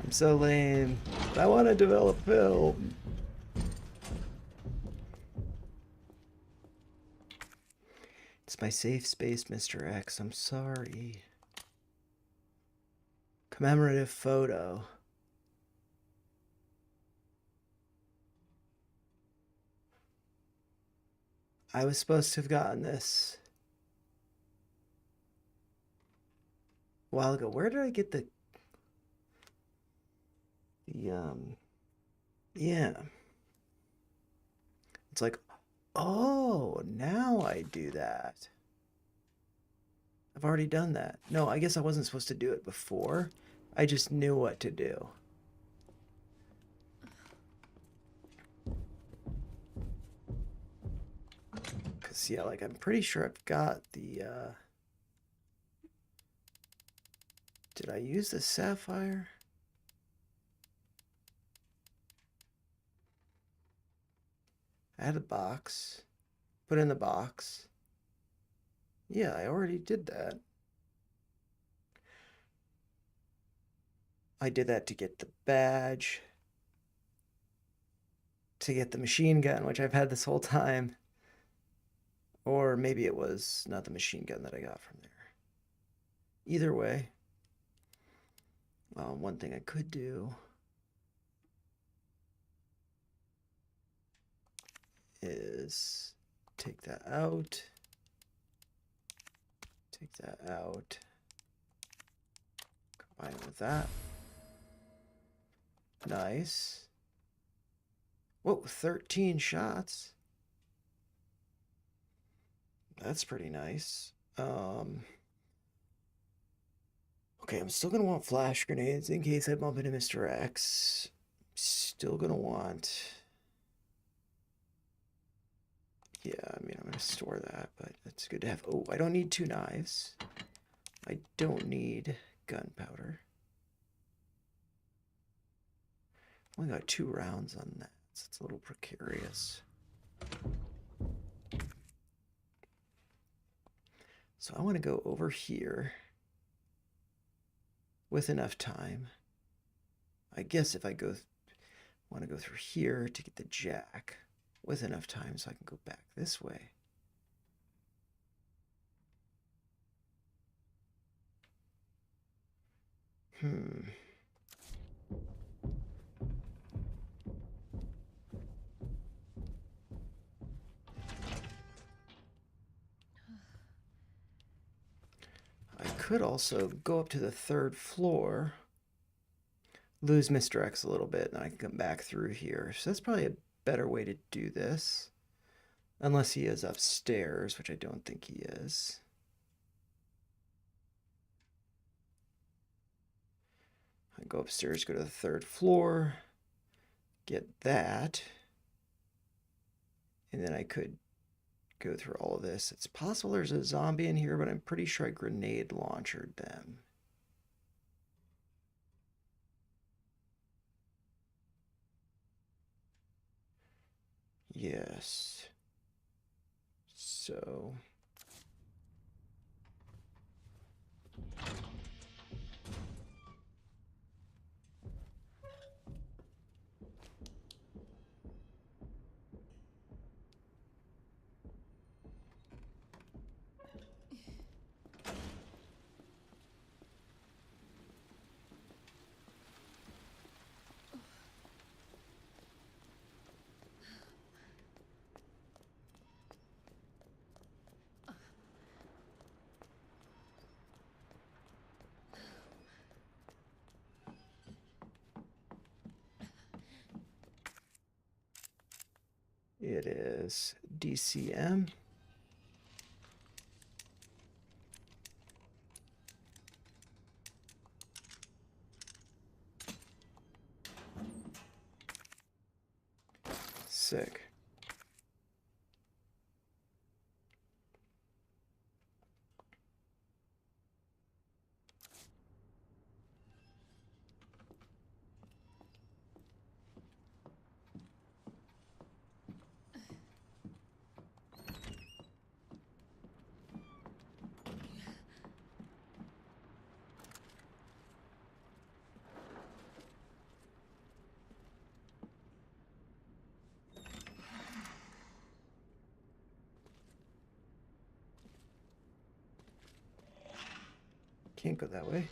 I'm so lame. I want to develop film. It's my safe space, Mr. X. I'm sorry. Commemorative photo. I was supposed to have gotten this a while ago. Where did I get the yeah. It's like, oh, now I do that. I've already done that. No, I guess I wasn't supposed to do it before. I just knew what to do. Cause yeah, like I'm pretty sure I've got the did I use the sapphire? I had a box. Put in the box. Yeah, I already did that. I did that to get the badge. To get the machine gun, which I've had this whole time. Or maybe it was not the machine gun that I got from there. Either way, one thing I could do is take that out. Take that out. Combine it with that. Nice. Whoa, 13 shots. That's pretty nice. Okay, I'm still gonna want flash grenades in case I bump into Mr. X. Still gonna want. Yeah, I mean, I'm gonna store that, but it's good to have. Oh, I don't need 2 knives. I don't need gunpowder. Only got 2 rounds on that, so it's a little precarious. So I want to go over here with enough time. I guess if I want to go through here to get the jack with enough time so I can go back this way. I could also go up to the 3rd floor, lose Mr. X a little bit, and I can come back through here. So that's probably a better way to do this. Unless he is upstairs, which I don't think he is. I go upstairs, go to the 3rd floor, get that, and then I could go through all of this. It's possible there's a zombie in here, but I'm pretty sure I grenade launched them. Yes. So it is DCM. Sick. Can't go that way.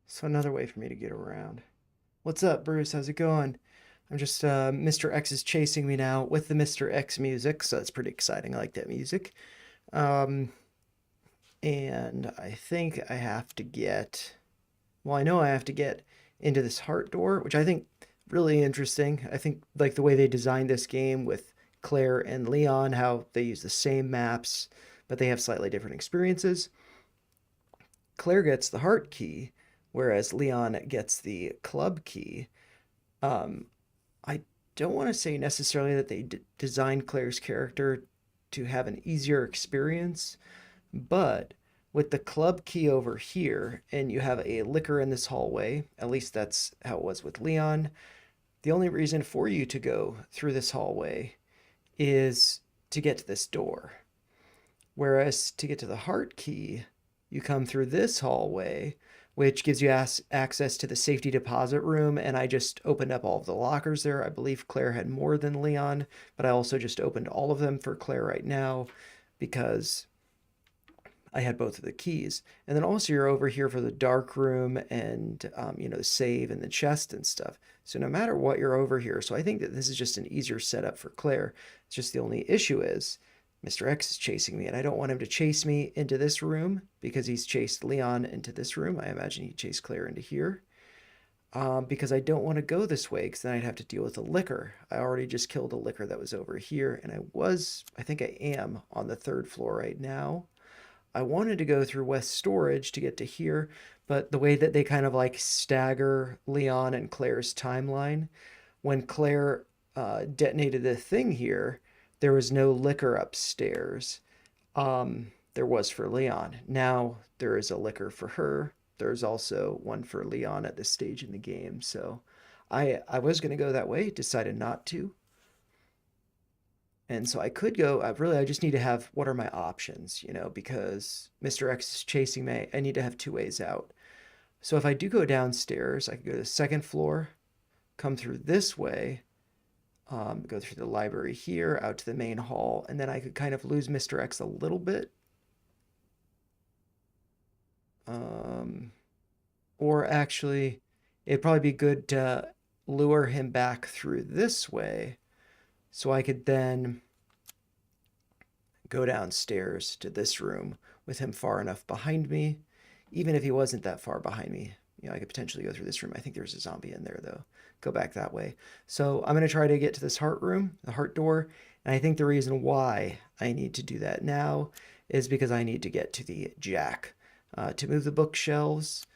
So another way for me to get around. What's up, Bruce? How's it going? I'm just, Mr. X is chasing me now with the Mr. X music, so that's pretty exciting. I like that music. Um, and I think I have to get, well, I know I have to get into this heart door, which I think really interesting. I think like the way they designed this game with Claire and Leon, how they use the same maps, but they have slightly different experiences. Claire gets the heart key, whereas Leon gets the club key. Um, I don't want to say necessarily that they designed Claire's character to have an easier experience, but with the club key over here, and you have a liquor in this hallway, at least that's how it was with Leon, the only reason for you to go through this hallway is to get to this door. Whereas to get to the heart key, you come through this hallway, which gives you access to the safety deposit room. And I just opened up all of the lockers there. I believe Claire had more than Leon, but I also just opened all of them for Claire right now because I had both of the keys. And then also you're over here for the dark room and, the save and the chest and stuff. So no matter what, you're over here. So I think that this is just an easier setup for Claire. It's just the only issue is Mr. X is chasing me, and I don't want him to chase me into this room because he's chased Leon into this room. I imagine he chased Claire into here. Because I don't want to go this way because then I'd have to deal with a liquor. I already just killed a liquor that was over here, and I think I am on the 3rd floor right now. I wanted to go through West Storage to get to here, but the way that they kind of like stagger Leon and Claire's timeline, when Claire detonated the thing here, there was no liquor upstairs. There was for Leon. Now there is a liquor for her. There's also one for Leon at this stage in the game. So I was going to go that way, decided not to. And so I could go, I just need to have what are my options, because Mr. X is chasing me. I need to have 2 ways out. So if I do go downstairs, I could go to the 2nd floor, come through this way, go through the library here, out to the main hall, and then I could kind of lose Mr. X a little bit. Or actually, it'd probably be good to lure him back through this way so I could then go downstairs to this room with him far enough behind me. Even if he wasn't that far behind me, I could potentially go through this room. I think there's a zombie in there, though. Go back that way. So I'm going to try to get to this heart room, the heart door. And I think the reason why I need to do that now is because I need to get to the jack to move the bookshelves,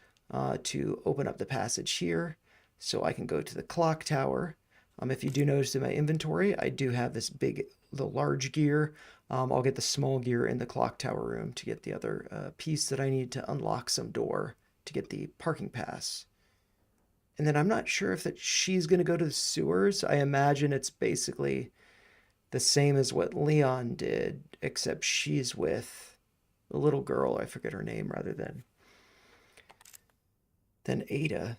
to open up the passage here so I can go to the clock tower. If you do notice in my inventory, I do have the large gear. I'll get the small gear in the clock tower room to get the other piece that I need to unlock some door to get the parking pass. And then I'm not sure if she's going to go to the sewers. I imagine it's basically the same as what Leon did, except she's with the little girl. I forget her name rather than Ada.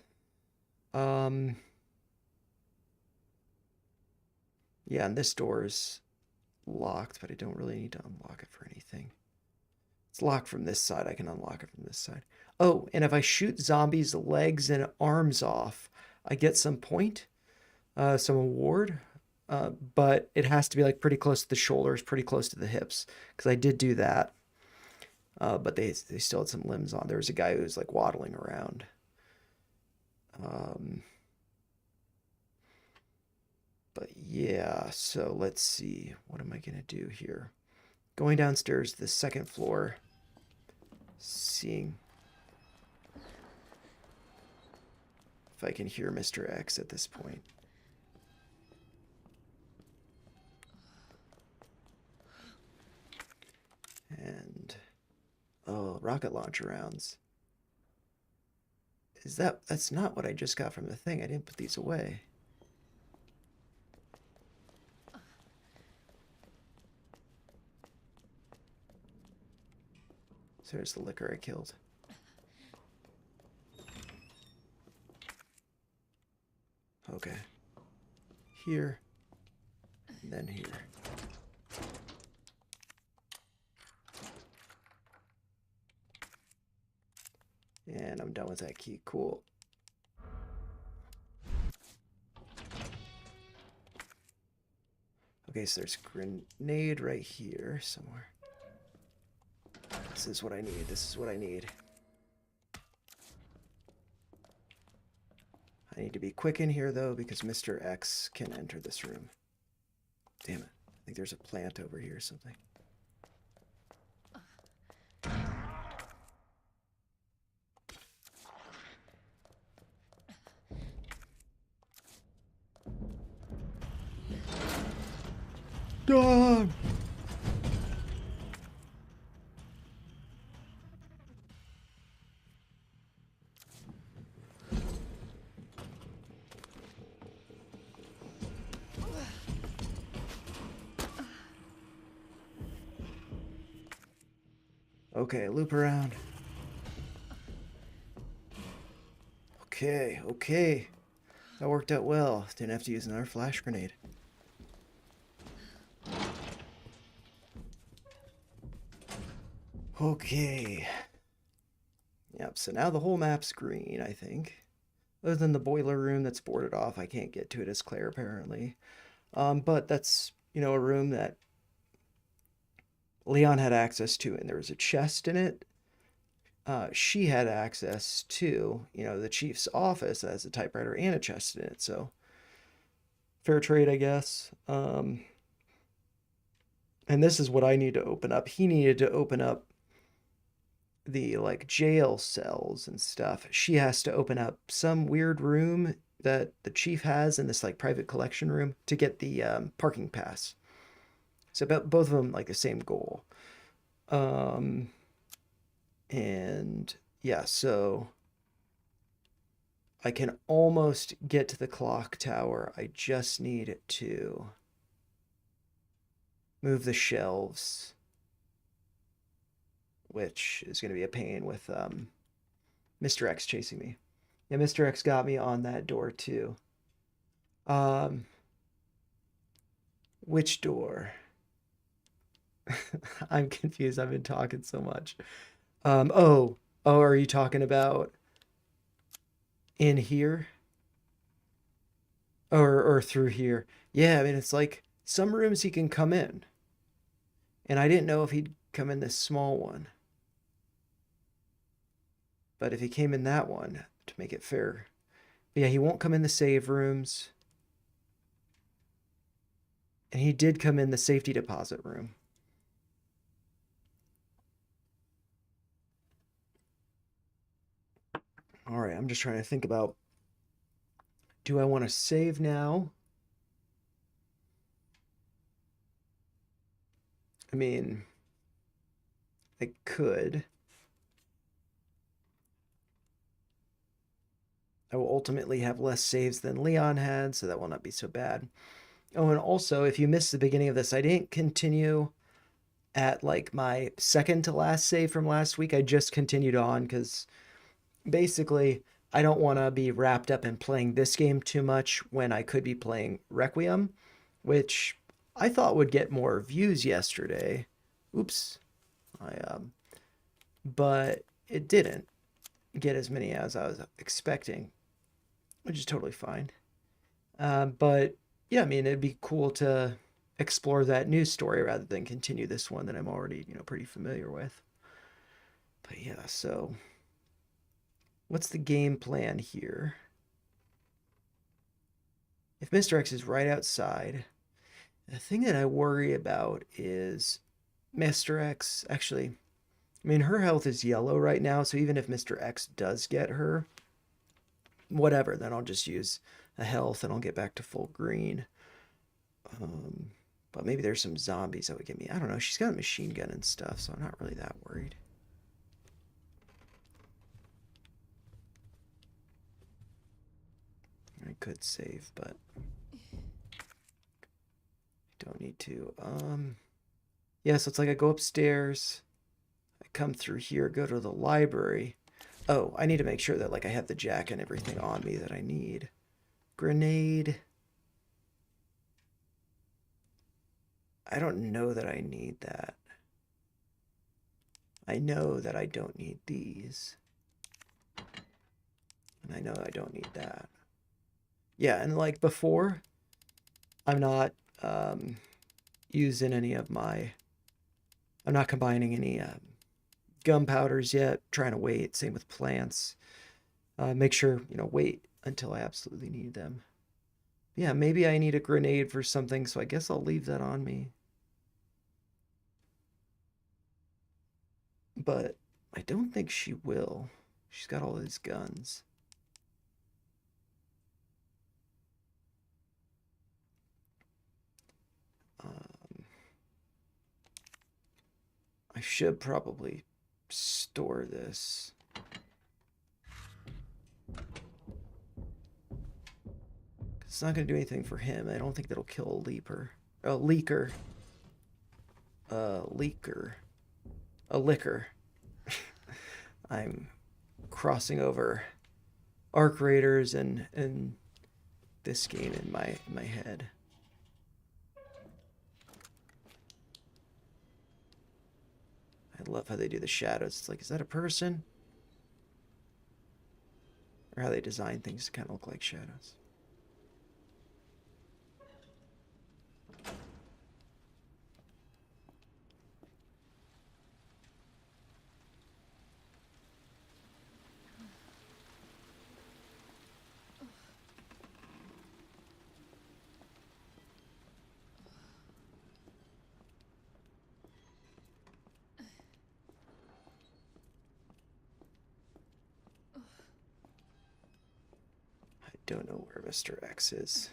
Yeah, and this door is locked, but I don't really need to unlock it for anything. It's locked from this side. I can unlock it from this side. Oh, and if I shoot zombies' legs and arms off, I get some point, some award. But it has to be like pretty close to the shoulders, pretty close to the hips, because I did do that. But they still had some limbs on. There was a guy who was like waddling around. But yeah, so let's see. What am I going to do here? Going downstairs to the 2nd floor. Seeing if I can hear Mr. X at this point. And, oh, rocket launcher rounds. That's not what I just got from the thing. I didn't put these away. So there's the liquor I killed. Okay. Here. And then here. And I'm done with that key. Cool. Okay, so there's a grenade right here somewhere. This is what I need. This is what I need. I need to be quick in here, though, because Mr. X can enter this room. Damn it. I think there's a plant over here or something. Dog! Okay, loop around. Okay, okay. That worked out well. Didn't have to use another flash grenade. Okay. Yep, so now the whole map's green, I think. Other than the boiler room that's boarded off, I can't get to it as Claire, apparently. But that's, you know, a room that Leon had access to, and there was a chest in it. She had access to, you know, the chief's office that has a typewriter and a chest in it, so fair trade, I guess. And this is what I need to open up. He needed to open up the like jail cells and stuff. She has to open up some weird room that the chief has in this like private collection room to get the parking pass. So both of them like the same goal. And yeah, so I can almost get to the clock tower. I just need to move the shelves, which is going to be a pain with Mr. X chasing me. Yeah, Mr. X got me on that door too. Which door? I'm confused. I've been talking so much. Oh, are you talking about in here? Or through here? Yeah, I mean, it's like some rooms he can come in. And I didn't know if he'd come in this small one. But if he came in that one, to make it fair. But yeah, he won't come in the save rooms. And he did come in the safety deposit room. All right, I'm just trying to think about, do I want to save now? I mean, I could. I will ultimately have less saves than Leon had, so that will not be so bad. Oh, and also, if you missed the beginning of this, I didn't continue at like my second to last save from last week. I just continued on because basically I don't want to be wrapped up in playing this game too much when I could be playing Requiem, which I thought would get more views yesterday. Oops. But it didn't get as many as I was expecting, which is totally fine. But yeah, I mean, it'd be cool to explore that new story rather than continue this one that I'm already, you know, pretty familiar with. But yeah, so what's the game plan here? If Mr. X is right outside, the thing that I worry about is Mr. X. Actually, I mean, her health is yellow right now, so even if Mr. X does get her, whatever, then I'll just use a health and I'll get back to full green. But maybe there's some zombies that would get me. I don't know. She's got a machine gun and stuff, so I'm not really that worried. I could save, but I don't need to. Yeah, so it's like I go upstairs, I come through here, go to the library. Oh, I need to make sure that like I have the jack and everything on me that I need. Grenade. I don't know that I need that. I know that I don't need these. And I know I don't need that. Yeah, and like before, I'm not using any of my... I'm not combining any gunpowders yet. Trying to wait. Same with plants. Make sure, wait until I absolutely need them. Yeah, maybe I need a grenade for something, so I guess I'll leave that on me. But I don't think she will. She's got all these guns. I should probably store this. It's not going to do anything for him. I don't think that'll kill a leaper. A leaker. A leaker. A liquor. I'm crossing over Arc Raiders and this game in my head. I love how they do the shadows. It's like, is that a person? Or how they design things to kind of look like shadows. I don't know where Mr. X is.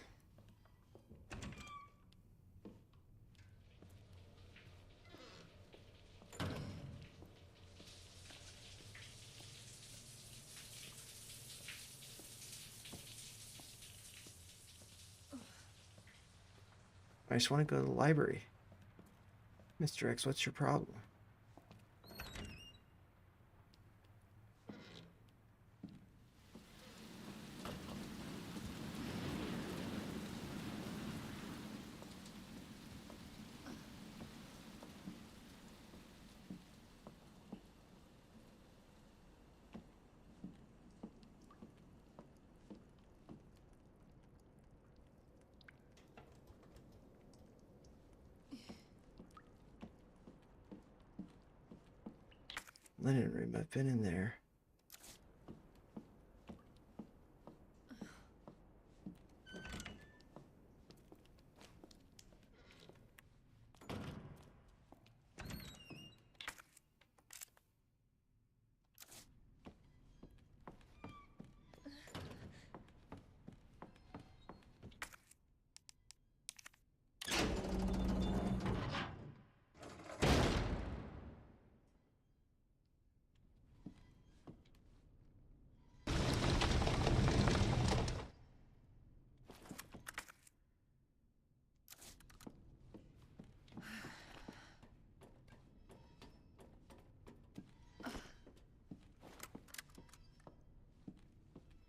I just want to go to the library. Mr. X, what's your problem? Linen room, I've been in there.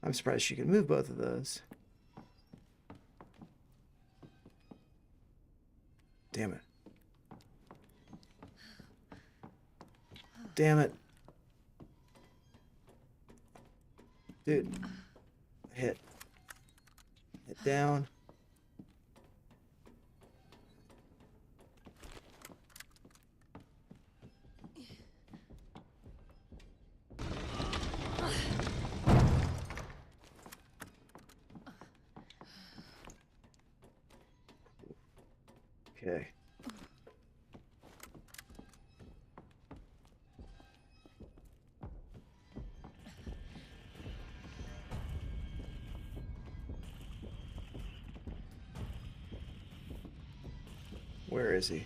I'm surprised she can move both of those. Damn it. Damn it. Dude. Hit. Hit down. Okay. Where is he?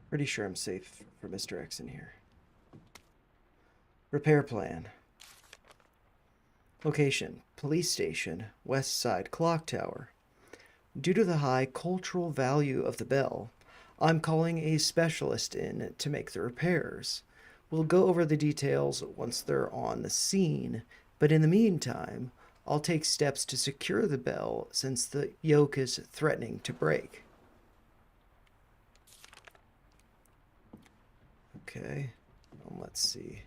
Pretty sure I'm safe for Mr. X in here. Repair plan. Location, police station, west side clock tower. Due to the high cultural value of the bell, I'm calling a specialist in to make the repairs. We'll go over the details once they're on the scene, but in the meantime, I'll take steps to secure the bell since the yoke is threatening to break. Okay, let's see.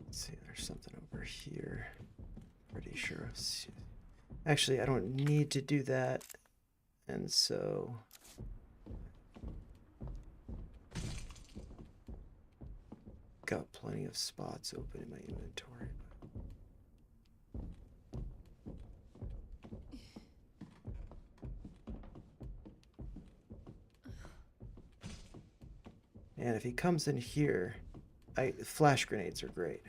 Let's see, there's something over here. Pretty sure. Actually, I don't need to do that. And so got plenty of spots open in my inventory. And if he comes in here, flash grenades are great.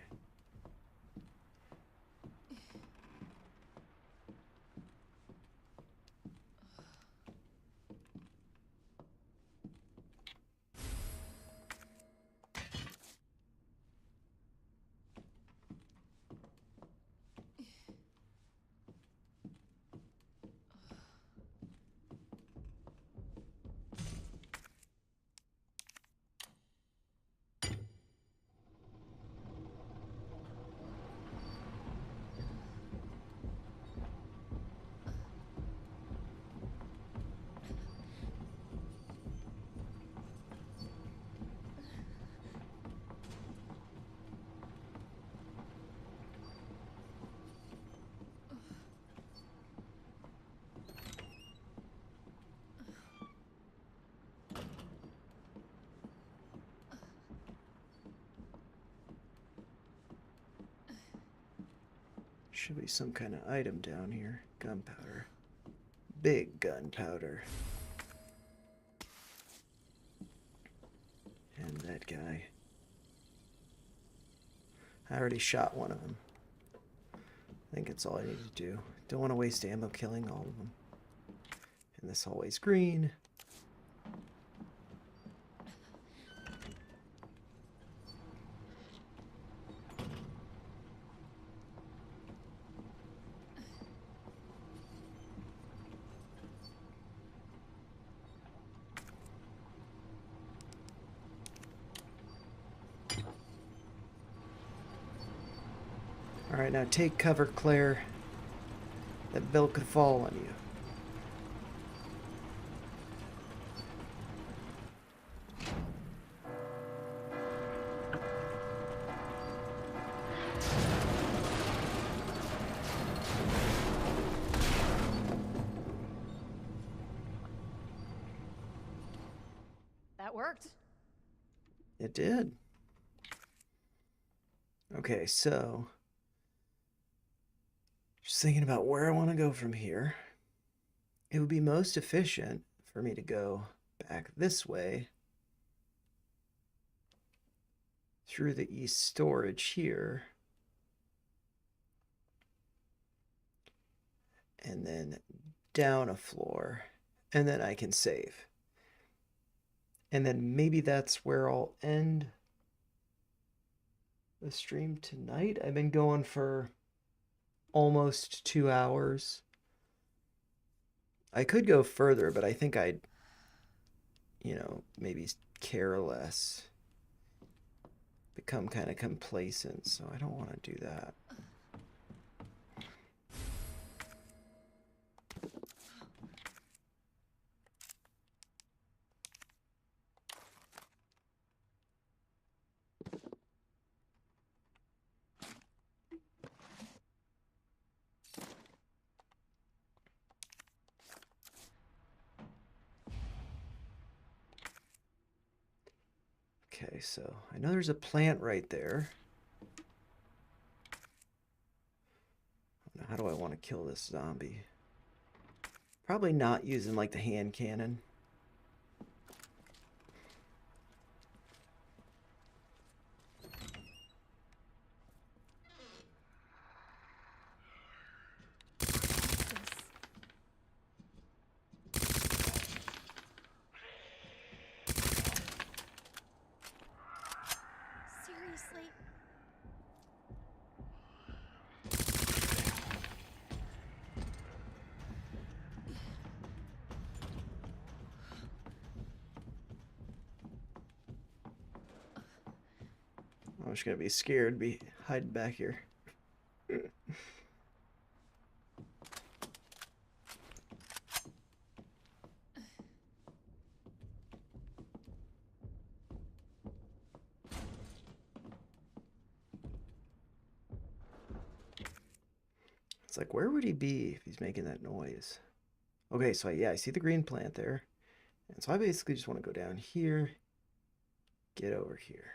Should be some kind of item down here. Gunpowder. Big gunpowder. And that guy. I already shot one of them. I think that's all I need to do. Don't want to waste ammo killing all of them. And this hallway's green. Alright, now take cover, Claire. That bell could fall on you. That worked. It did. Okay, so just thinking about where I want to go from here. It would be most efficient for me to go back this way through the east storage here. And then down a floor. And then I can save. And then maybe that's where I'll end the stream tonight. I've been going for almost 2 hours. I could go further, but I think I'd, maybe care less. Become kind of complacent, so I don't want to do that. Okay, so I know there's a plant right there. Now, how do I want to kill this zombie? Probably not using like the hand cannon. Seriously? I'm just gonna be scared, be hiding back here. It's like, where would he be if he's making that noise? Okay, so yeah, I see the green plant there. And so I basically just want to go down here, get over here.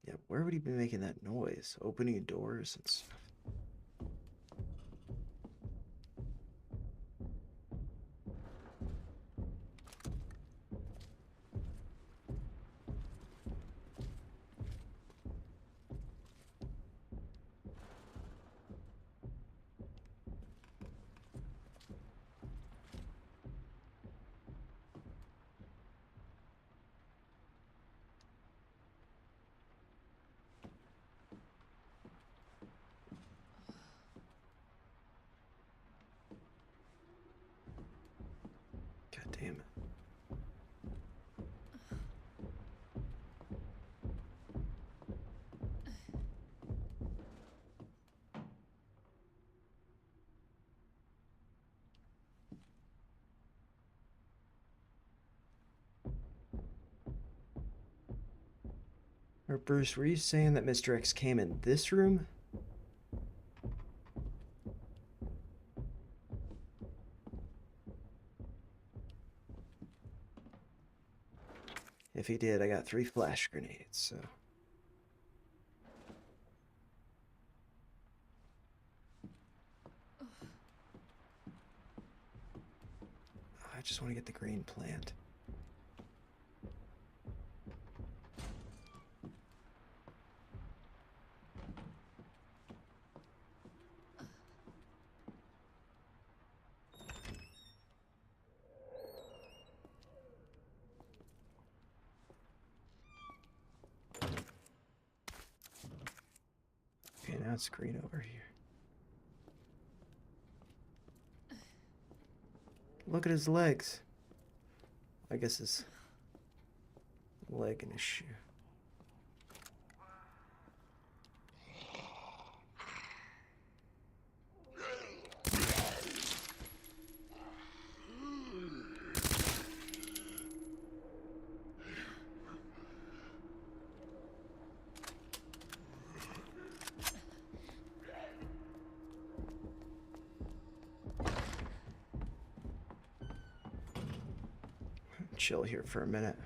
Yeah, where would he be making that noise? Opening doors and stuff. God damn it. Or Bruce, were you saying that Mr. X came in this room? If he did, I got 3 flash grenades, so. I just want to get the green plant. Okay, now it's green over here. Look at his legs. I guess his leg and his shoe. Chill here for a minute.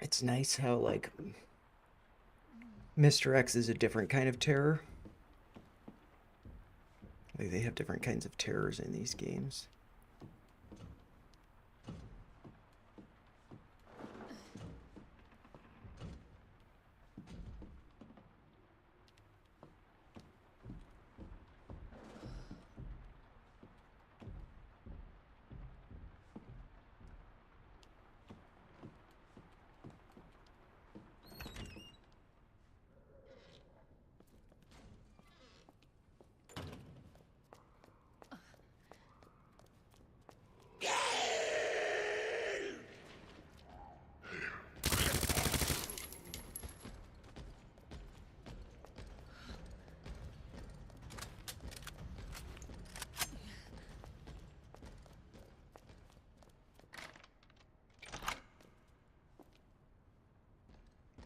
It's nice how, like, Mr. X is a different kind of terror. Like, they have different kinds of terrors in these games.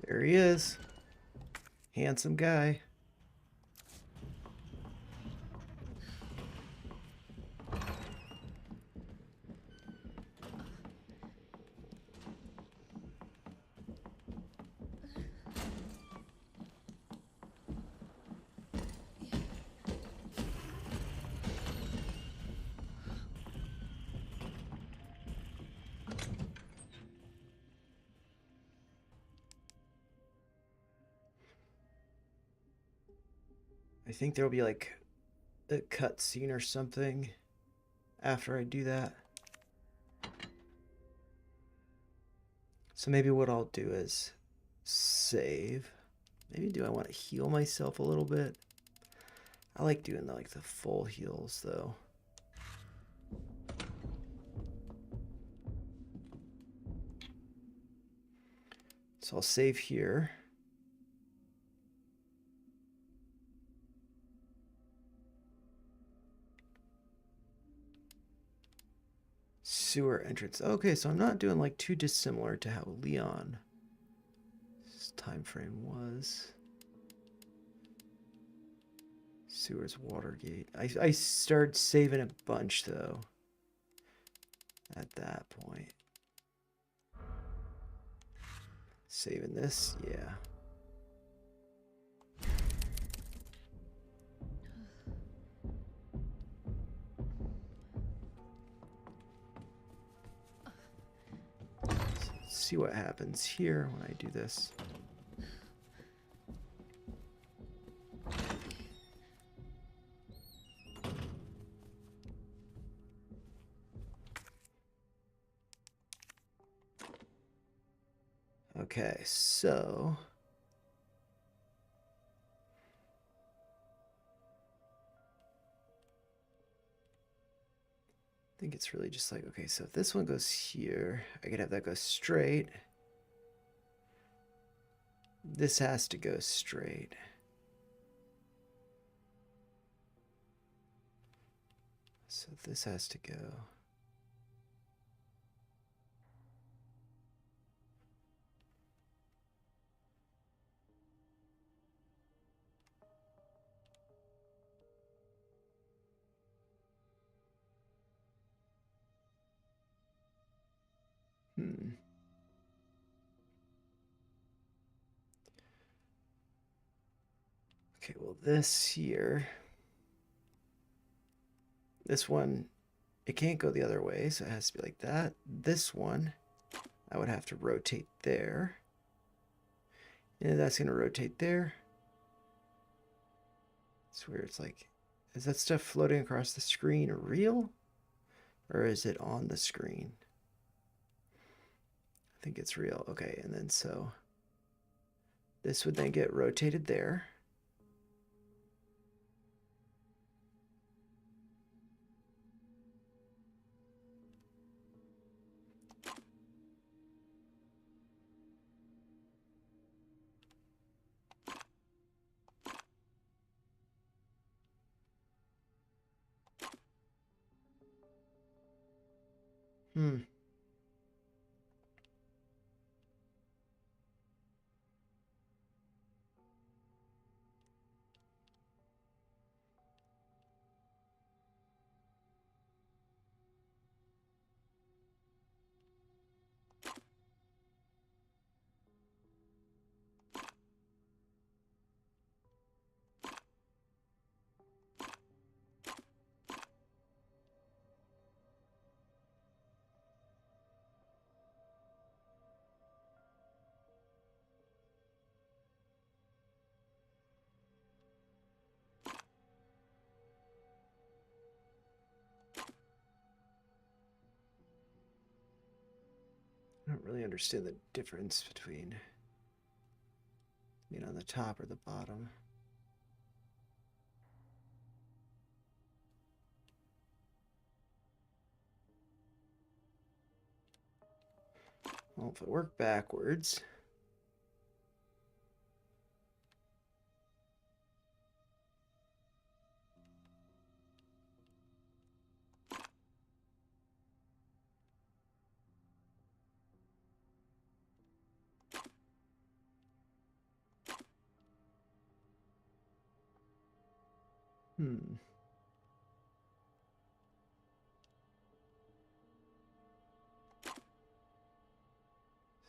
There he is. Handsome guy. I think there'll be like a cutscene or something after I do that. So maybe what I'll do is save. Maybe do I want to heal myself a little bit? I like doing the full heals though. So I'll save here. Sewer entrance. Okay, so I'm not doing like too dissimilar to how Leon's time frame was. Sewer's Watergate. I started saving a bunch though at that point. Saving this, yeah. Let's see what happens here when I do this. Okay, so I think it's really just like, okay, so if this one goes here, I could have that go straight. This has to go straight. So this has to go. Okay, well this here, this one, it can't go the other way, so it has to be like that. This one, I would have to rotate there. And that's gonna rotate there. It's weird, it's like, is that stuff floating across the screen real? Or is it on the screen? I think it's real. Okay, and then so this would then get rotated there. Hmm. I don't really understand the difference between being on the top or the bottom. Well, if it worked backwards. Hmm.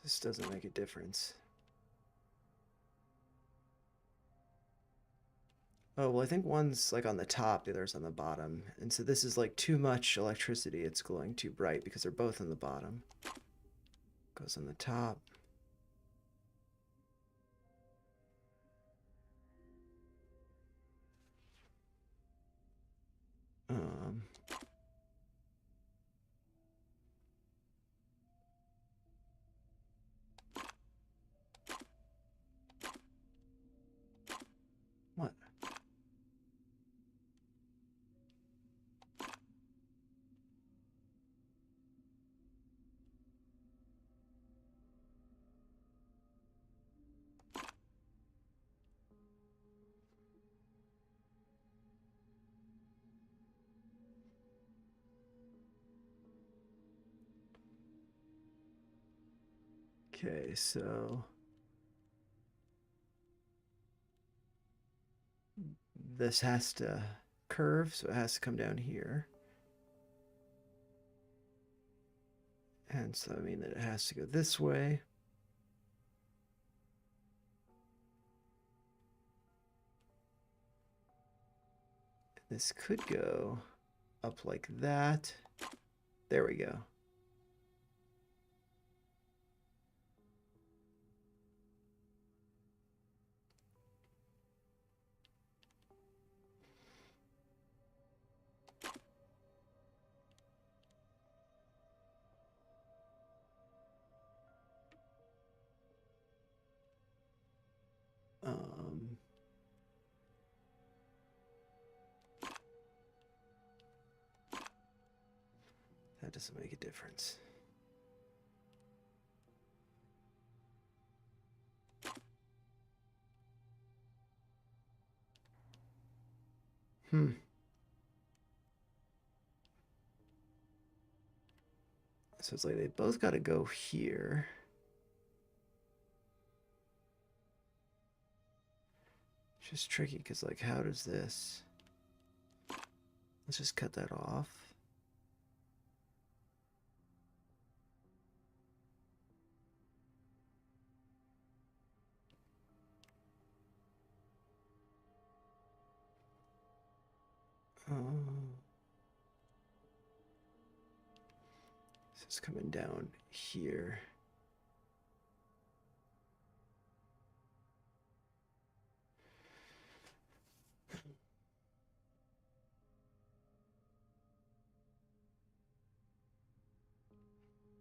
This doesn't make a difference. Oh, well, I think one's like on the top, the other's on the bottom. And so this is like too much electricity. It's glowing too bright because they're both on the bottom. Goes on the top. Okay, so this has to curve, so it has to come down here. And so I mean that it has to go this way. This could go up like that. There we go. That doesn't make a difference. So it's like they both got to go here. It's just tricky because, like, how does this? Let's just cut that off. This is coming down here.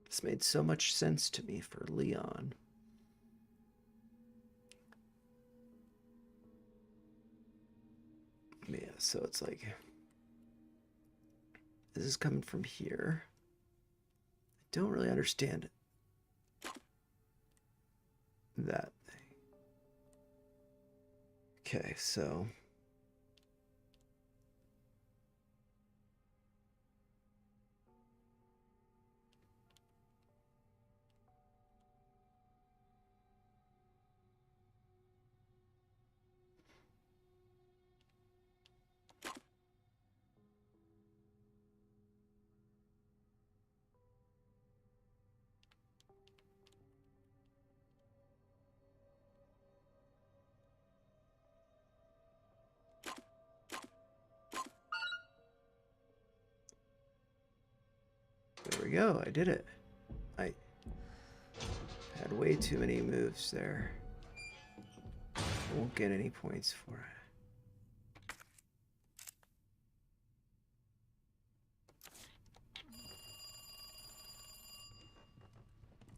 This made so much sense to me for Leon. Yeah, so it's like this is coming from here. I don't really understand that thing. Okay, so there we go. I did it. I had way too many moves there. I won't get any points for it.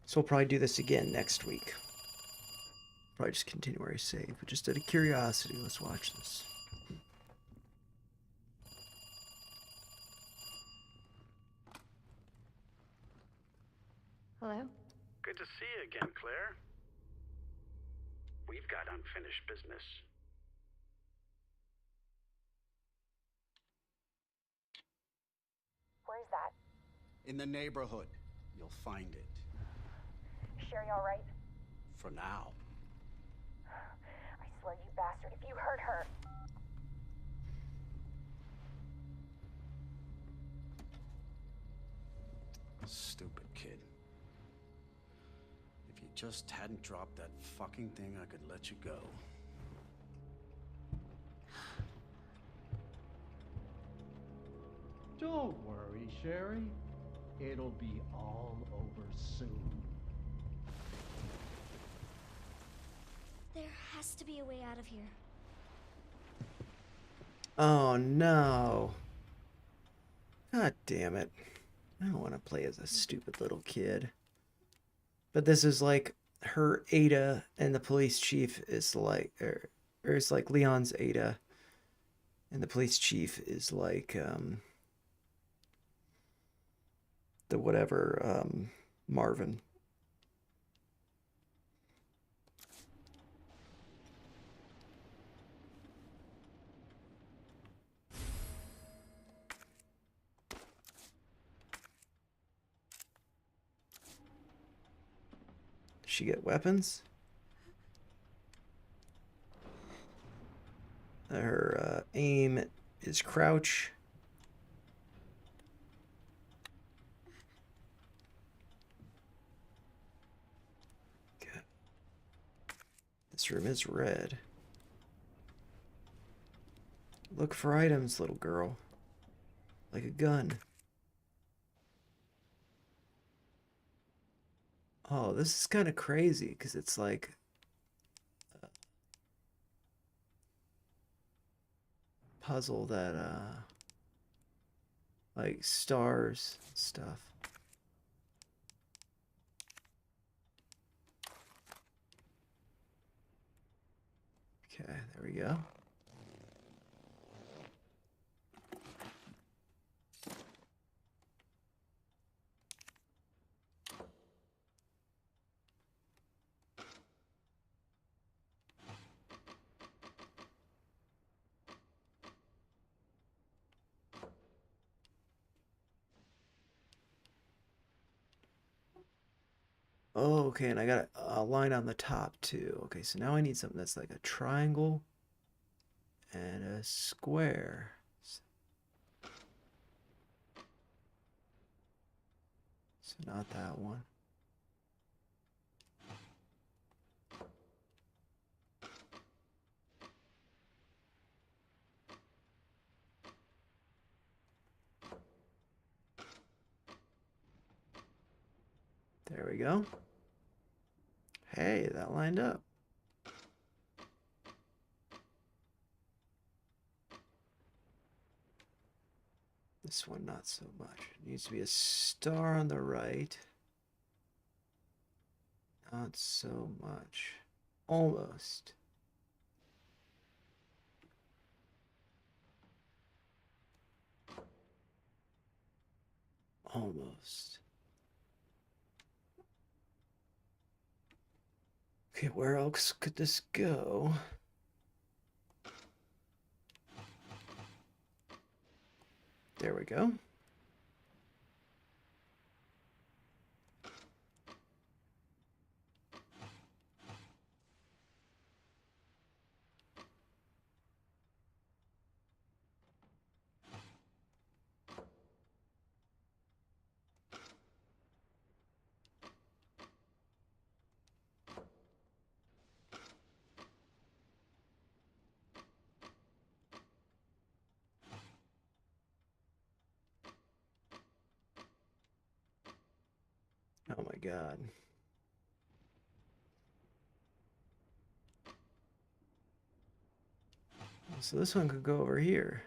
So we'll probably do this again next week. Probably just continue where I save, but just out of curiosity, let's watch this. Hello? Good to see you again, Claire. We've got unfinished business. Where's that? In the neighborhood. You'll find it. Sherry all right? For now. I swear, you bastard, if you hurt her. Stupid kid. If you just hadn't dropped that fucking thing, I could let you go. Don't worry, Sherry. It'll be all over soon. There has to be a way out of here. Oh no. God damn it. I don't want to play as a stupid little kid. But this is like her Ada and the police chief is like, or it's like Leon's Ada and the police chief is like, the whatever, Marvin. she get weapons? Her aim is crouch. Okay. This room is red. Look for items, little girl. Like a gun. Oh, this is kind of crazy because it's like puzzle that like stars and stuff. Okay, there we go. Oh, okay, and I got a line on the top too. Okay, so now I need something that's like a triangle and a square. So not that one. There we go. Hey, that lined up. This one, not so much. It needs to be a star on the right. Not so much. Almost. Almost. Okay, where else could this go? There we go. Oh my God. So this one could go over here.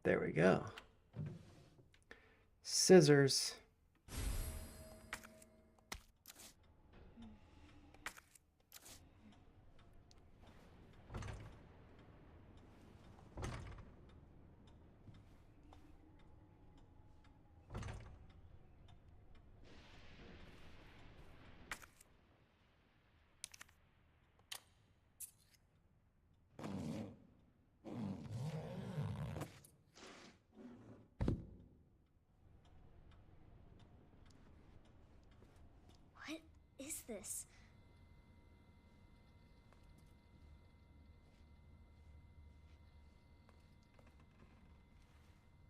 There we go. Scissors. What is this?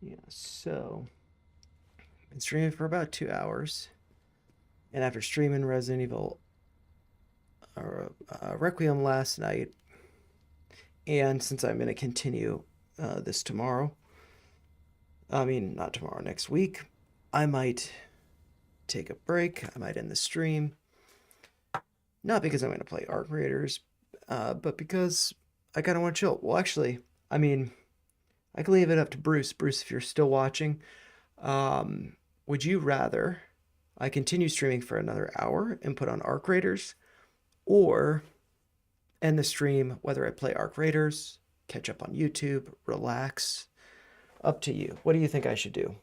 Yeah, so been streaming for about 2 hours. And after streaming Resident Evil Requiem last night, and since I'm going to continue this tomorrow, I mean, not tomorrow, next week, I might take a break. I might end the stream. Not because I'm going to play Arc Raiders, but because I kind of want to chill. Well, actually, I mean, I can leave it up to Bruce. Bruce, if you're still watching, would you rather I continue streaming for another hour and put on Arc Raiders, or end the stream, whether I play Arc Raiders, catch up on YouTube, relax? Up to you. What do you think I should do?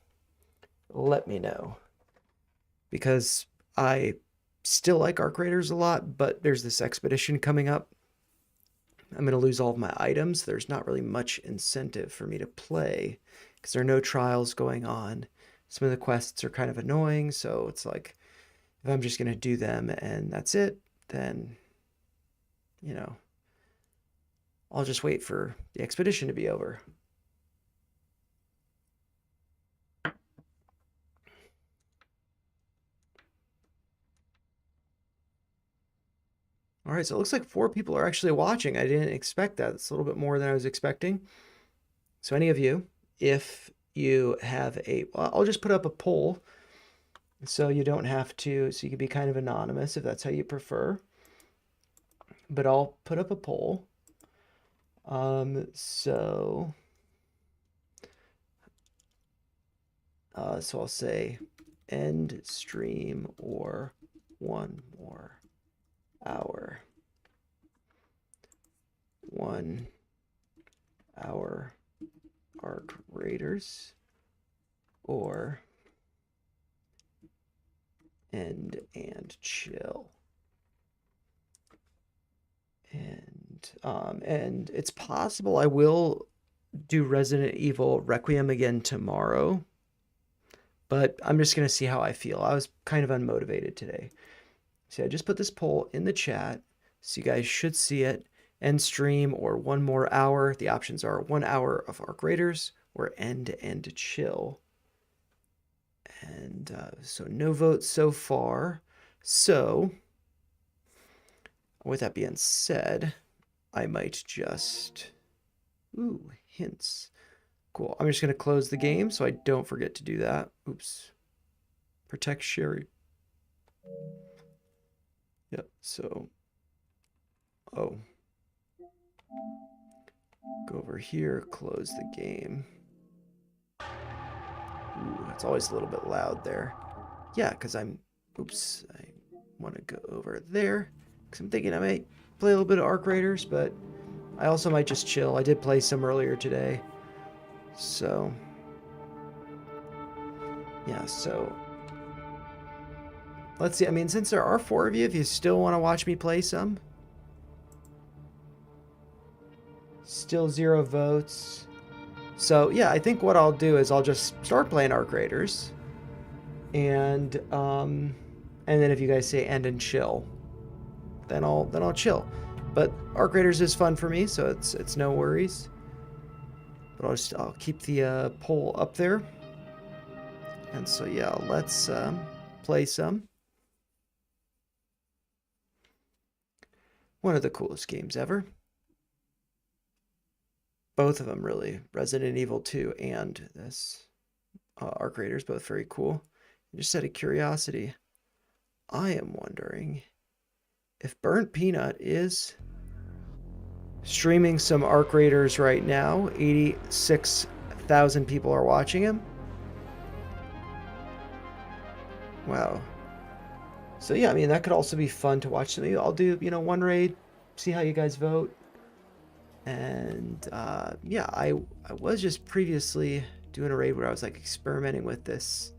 Let me know. Because I still like Arc Raiders a lot, but there's this expedition coming up. I'm going to lose all of my items. There's not really much incentive for me to play because there are no trials going on. Some of the quests are kind of annoying, so it's like, if I'm just going to do them and that's it, then, you know, I'll just wait for the expedition to be over. All right, so it looks like 4 people are actually watching. I didn't expect that. It's a little bit more than I was expecting. So any of you, if you have well, I'll just put up a poll so you don't have to, so you can be kind of anonymous if that's how you prefer. But I'll put up a poll. So I'll say end stream or 1 more hour. 1 hour Arc Raiders, or end and chill. And it's possible I will do Resident Evil Requiem again tomorrow, but I'm just going to see how I feel. I was kind of unmotivated today. See, I just put this poll in the chat, so you guys should see it. End stream or 1 more hour. The options are 1 hour of Arc Raiders or end and chill. And so no votes so far. So with that being said, I might just... Ooh, hints. Cool. I'm just going to close the game so I don't forget to do that. Oops. Protect Sherry. Yep, so... Oh. Go over here, close the game. Ooh, it's always a little bit loud there. Yeah, because I'm... Oops, I want to go over there. Because I'm thinking I might play a little bit of Arc Raiders, but I also might just chill. I did play some earlier today. So... Yeah, so... Let's see, I mean, since there are 4 of you, if you still want to watch me play some... Still 0 votes. So, yeah, I think what I'll do is I'll just start playing Arc Raiders. And then if you guys say end and chill, then I'll chill. But Arc Raiders is fun for me, so it's no worries. But I'll keep the poll up there. And so, yeah, let's play some. One of the coolest games ever. Both of them, really. Resident Evil 2 and this. Arc Raiders, both very cool. Just out of curiosity, I am wondering if Burnt Peanut is streaming some Arc Raiders right now. 86,000 people are watching him. Wow. So yeah, I mean, that could also be fun to watch. Maybe I'll do, 1 raid, see how you guys vote. And yeah, I was just previously doing a raid where I was like experimenting with this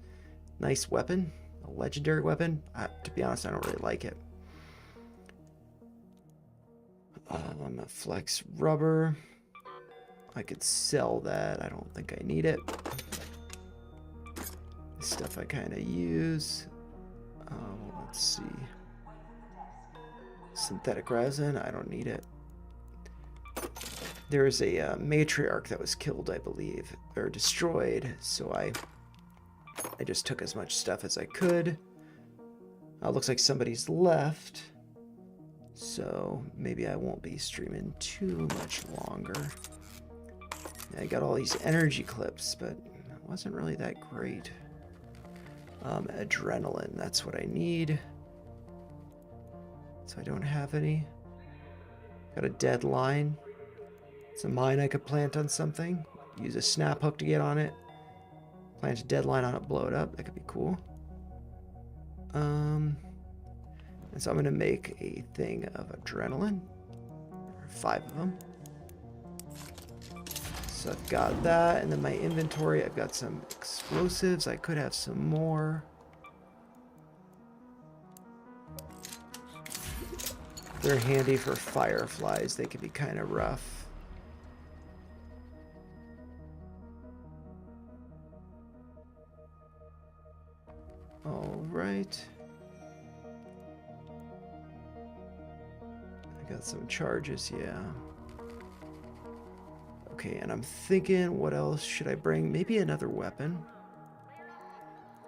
nice weapon, a legendary weapon. To be honest, I don't really like it. Flex rubber. I could sell that. I don't think I need it. This stuff I kind of use. Let's see. Synthetic resin. I don't need it. There is a matriarch that was killed, I believe, or destroyed, so I just took as much stuff as I could. Looks like somebody's left, so maybe I won't be streaming too much longer. I got all these energy clips, but it wasn't really that great. Adrenaline, that's what I need. So I don't have any. Got a deadline. It's a mine I could plant on something. use a snap hook to get on it. Plant a deadline on it, blow it up. That could be cool. And so I'm going to make a thing of adrenaline. 5 of them. So I've got that, and then my inventory, I've got some explosives. I could have some more. They're handy for fireflies. They can be kind of rough. All right. I got some charges, yeah. Okay, and I'm thinking, what else should I bring? Maybe another weapon.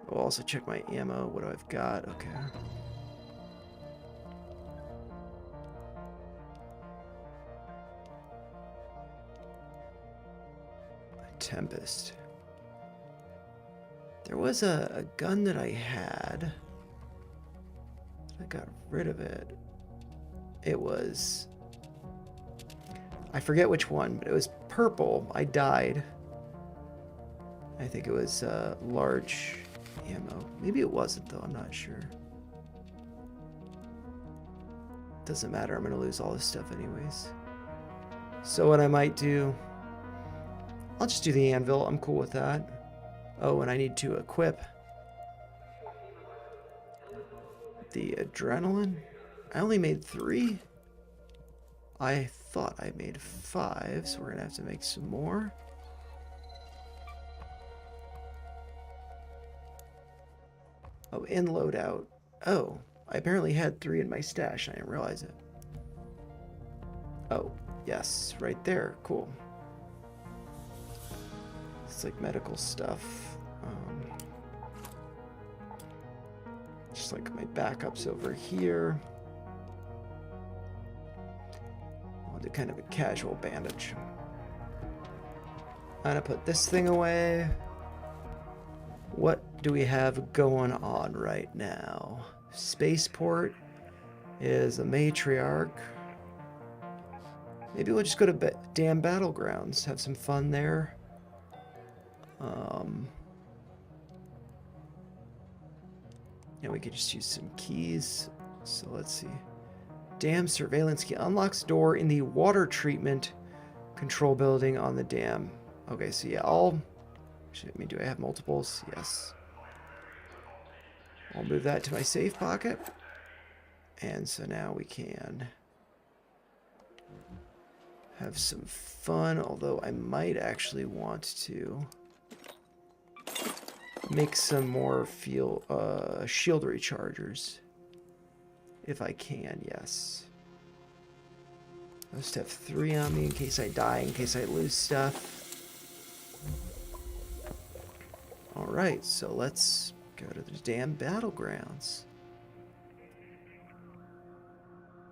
I'll also check my ammo. What do I've got? Okay. Tempest. There was a gun that I had. I got rid of it. It was... I forget which one, but it was purple. I died. I think it was large ammo. Maybe it wasn't, though. I'm not sure. Doesn't matter. I'm going to lose all this stuff anyways. So what I might do... I'll just do the anvil. I'm cool with that. Oh, and I need to equip the adrenaline. I only made 3. I thought I made 5, so we're going to have to make some more. Oh, in loadout. Oh, I apparently had 3 in my stash. I didn't realize it. Oh, yes, right there. Cool. It's like medical stuff. Just like my backups over here. I'll do kind of a casual bandage. I'm gonna put this thing away. What do we have going on right now? Spaceport is a matriarch. Maybe we'll just go to damn battlegrounds, have some fun there. Yeah, we could just use some keys. So let's see. Dam surveillance key unlocks door in the water treatment control building on the dam. Okay, so yeah, do I have multiples? Yes. I'll move that to my safe pocket. And so now we can have some fun, although I might actually want to make some more shield rechargers. If I can, yes. I just have 3 on me in case I die, in case I lose stuff. Alright, so let's go to the damn battlegrounds.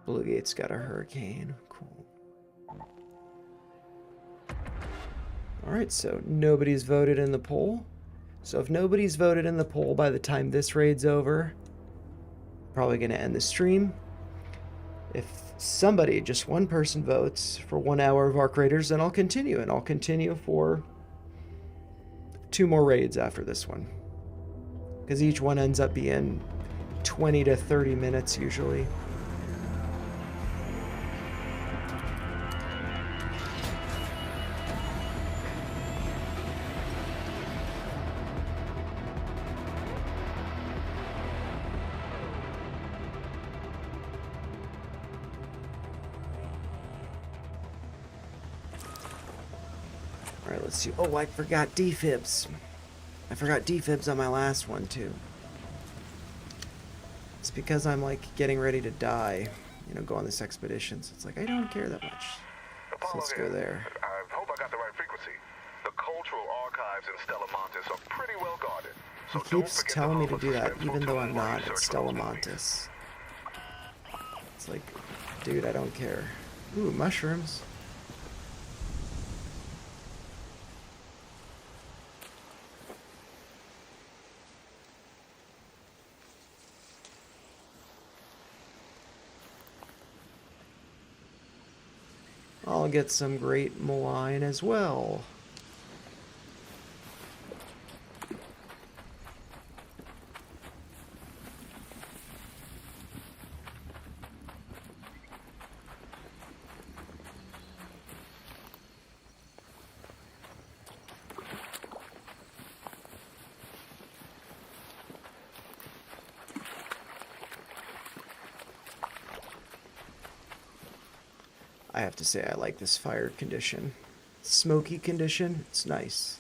Blue Gate's got a hurricane. Cool. Alright, so nobody's voted in the poll. So if nobody's voted in the poll by the time this raid's over, I'm probably going to end the stream. If somebody, just one person, votes for 1 hour of Arc Raiders, then I'll continue. And I'll continue for 2 more raids after this one. Because each one ends up being 20 to 30 minutes usually. Alright, let's see. Oh, I forgot defibs. I forgot defibs on my last one, too. It's because I'm, like, getting ready to die. You know, go on this expedition. So it's like, I don't care that much. So let's go there. I hope I got the right frequency. The cultural archives in Stella Montis are pretty well guarded. So He keeps telling me to do that, even though I'm not at Stella Montis. It's like, dude, I don't care. Ooh, mushrooms. I'll get some great malign as well. I have to say I like this fire condition. Smoky condition, it's nice.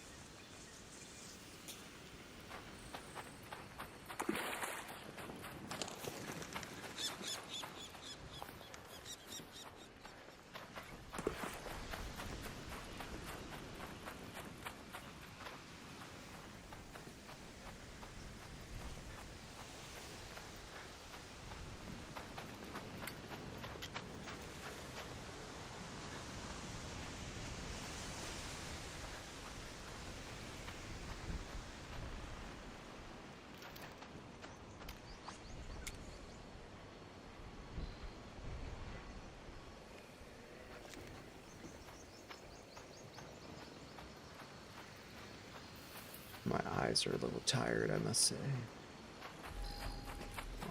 My eyes are a little tired, I must say.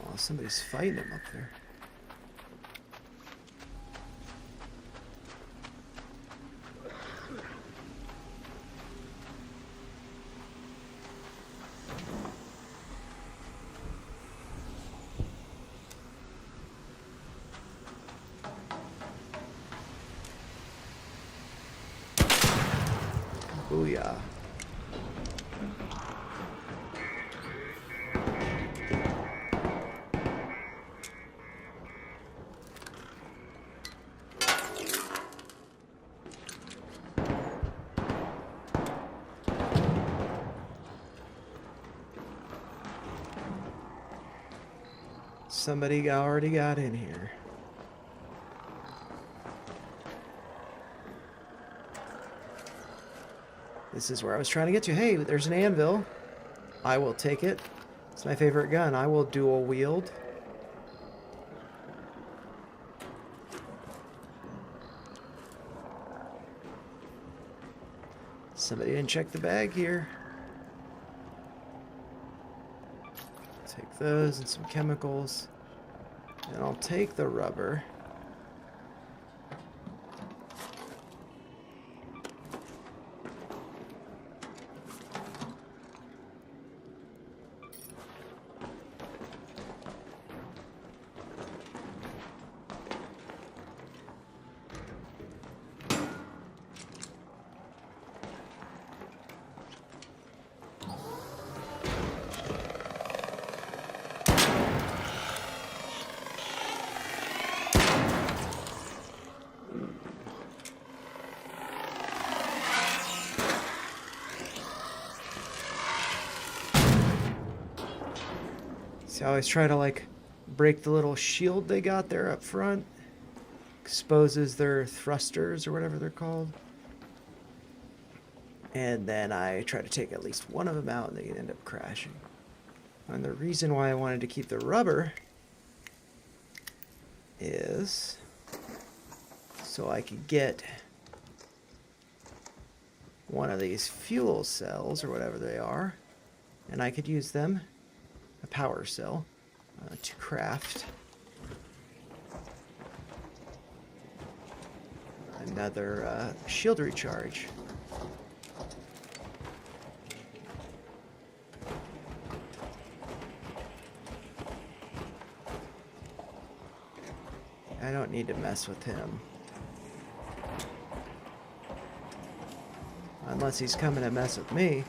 Oh, somebody's fighting him up there. Booyah. Somebody already got in here. This is where I was trying to get to. Hey, there's an anvil. I will take it. It's my favorite gun. I will dual wield. Somebody didn't check the bag here. Take those and some chemicals. And I'll take the rubber. See, I always try to like break the little shield they got there up front. Exposes their thrusters or whatever they're called. And then I try to take at least one of them out and they end up crashing. And the reason why I wanted to keep the rubber is so I could get one of these fuel cells or whatever they are, and I could use them, a power cell, to craft another shield recharge. I don't need to mess with him. Unless he's coming to mess with me.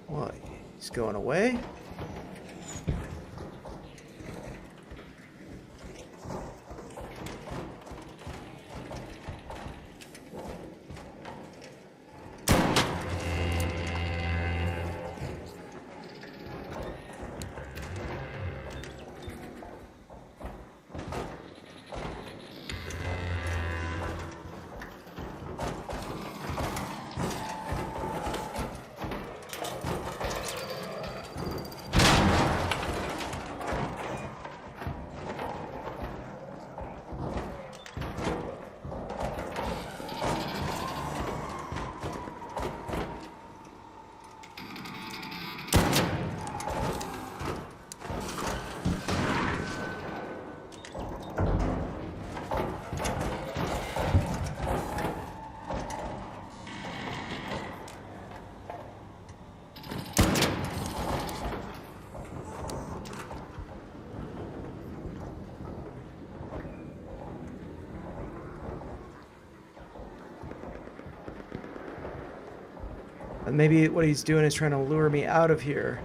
What? He's going away? Maybe what he's doing is trying to lure me out of here,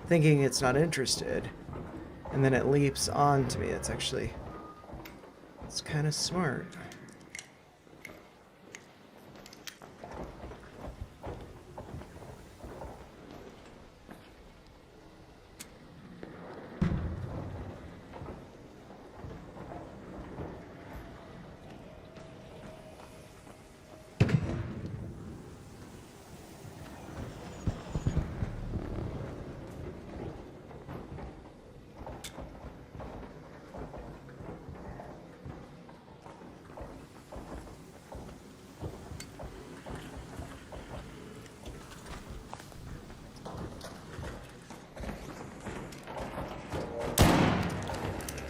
thinking it's not interested, and then it leaps onto me. It's kind of smart.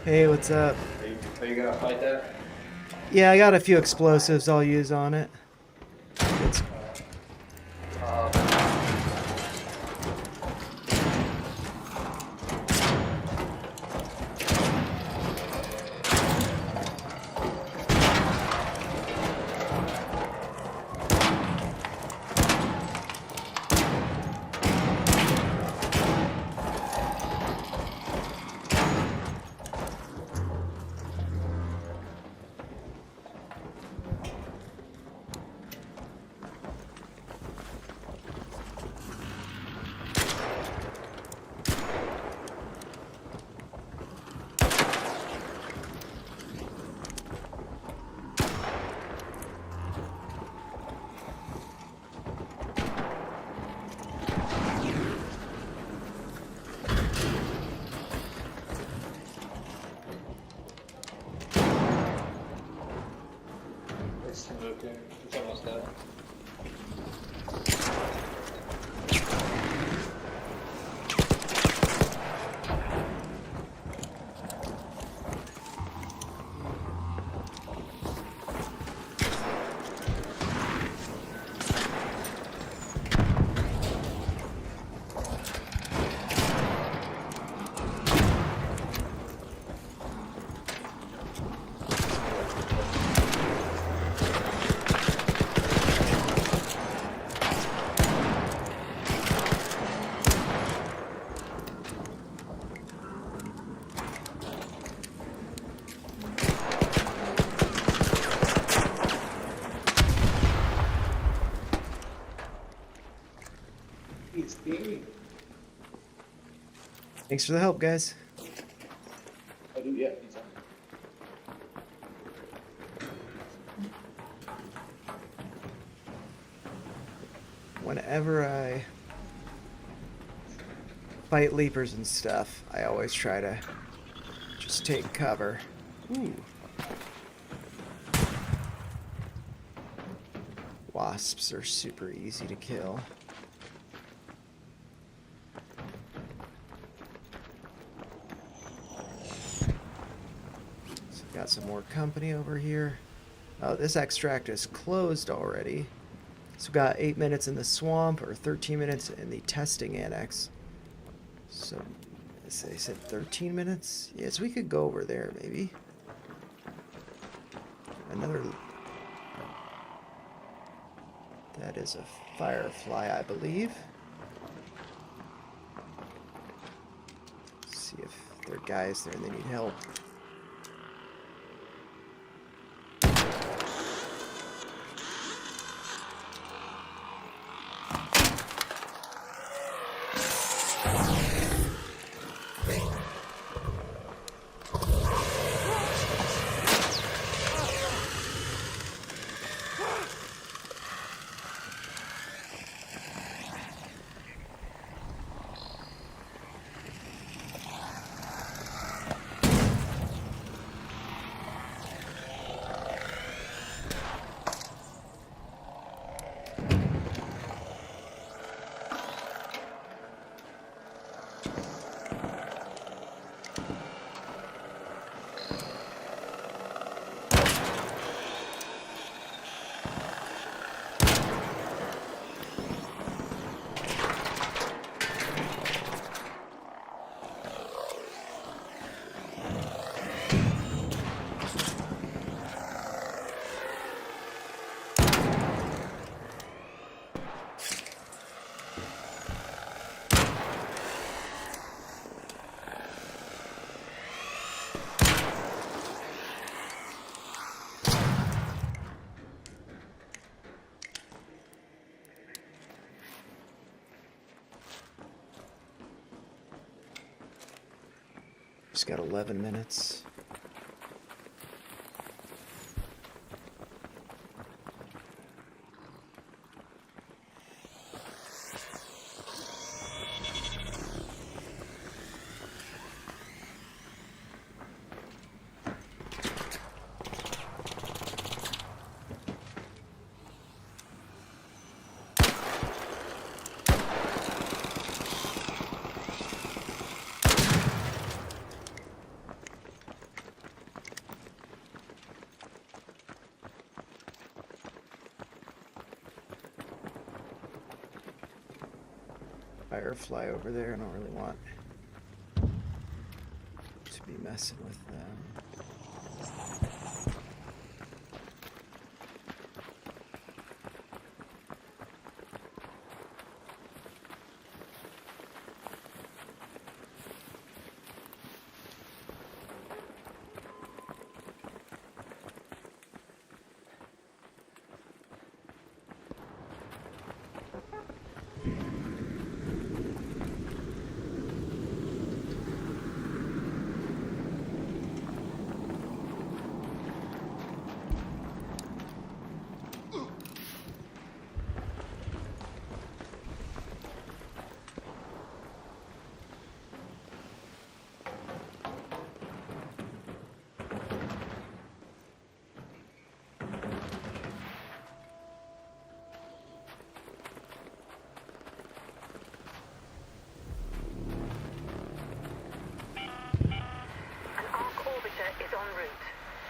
Hey, what's up? Are you gonna fight that? Yeah, I got a few explosives I'll use on it. It's okay. It's almost done. Thanks for the help, guys. I do, yeah. He's on. Whenever I fight leapers and stuff, I always try to just take cover. Ooh. Wasps are super easy to kill. So got some more company over here. Oh, this extract is closed already. So we got 8 minutes in the swamp or 13 minutes in the testing annex. So they said 13 minutes? Yes, we could go over there maybe. Another... That is a firefly, I believe. Let's see if there are guys there and they need help. Just got 11 minutes. Firefly over there. I don't really want to be messing with them.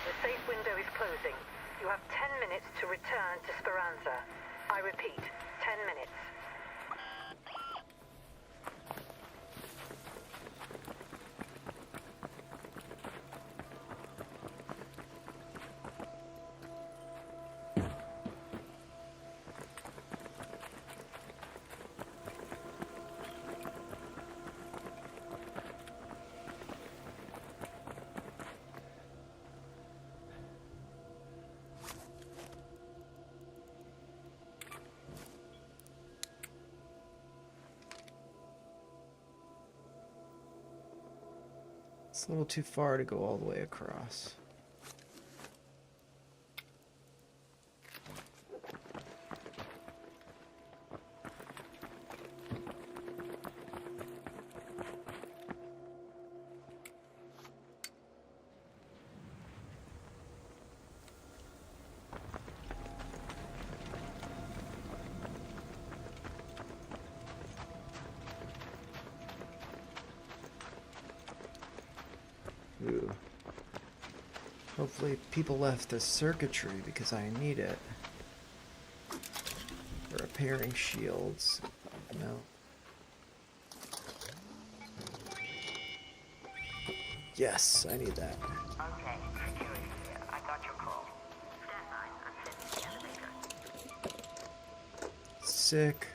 The safe window is closing. You have 10 minutes to return to Speranza. I repeat, 10 minutes. It's a little too far to go all the way across. Ooh. Hopefully people left the circuitry because I need it. For repairing shields. No. Yes, I need that. Okay, security here. I got your call. Stand by. I'm sending the elevator. Sick.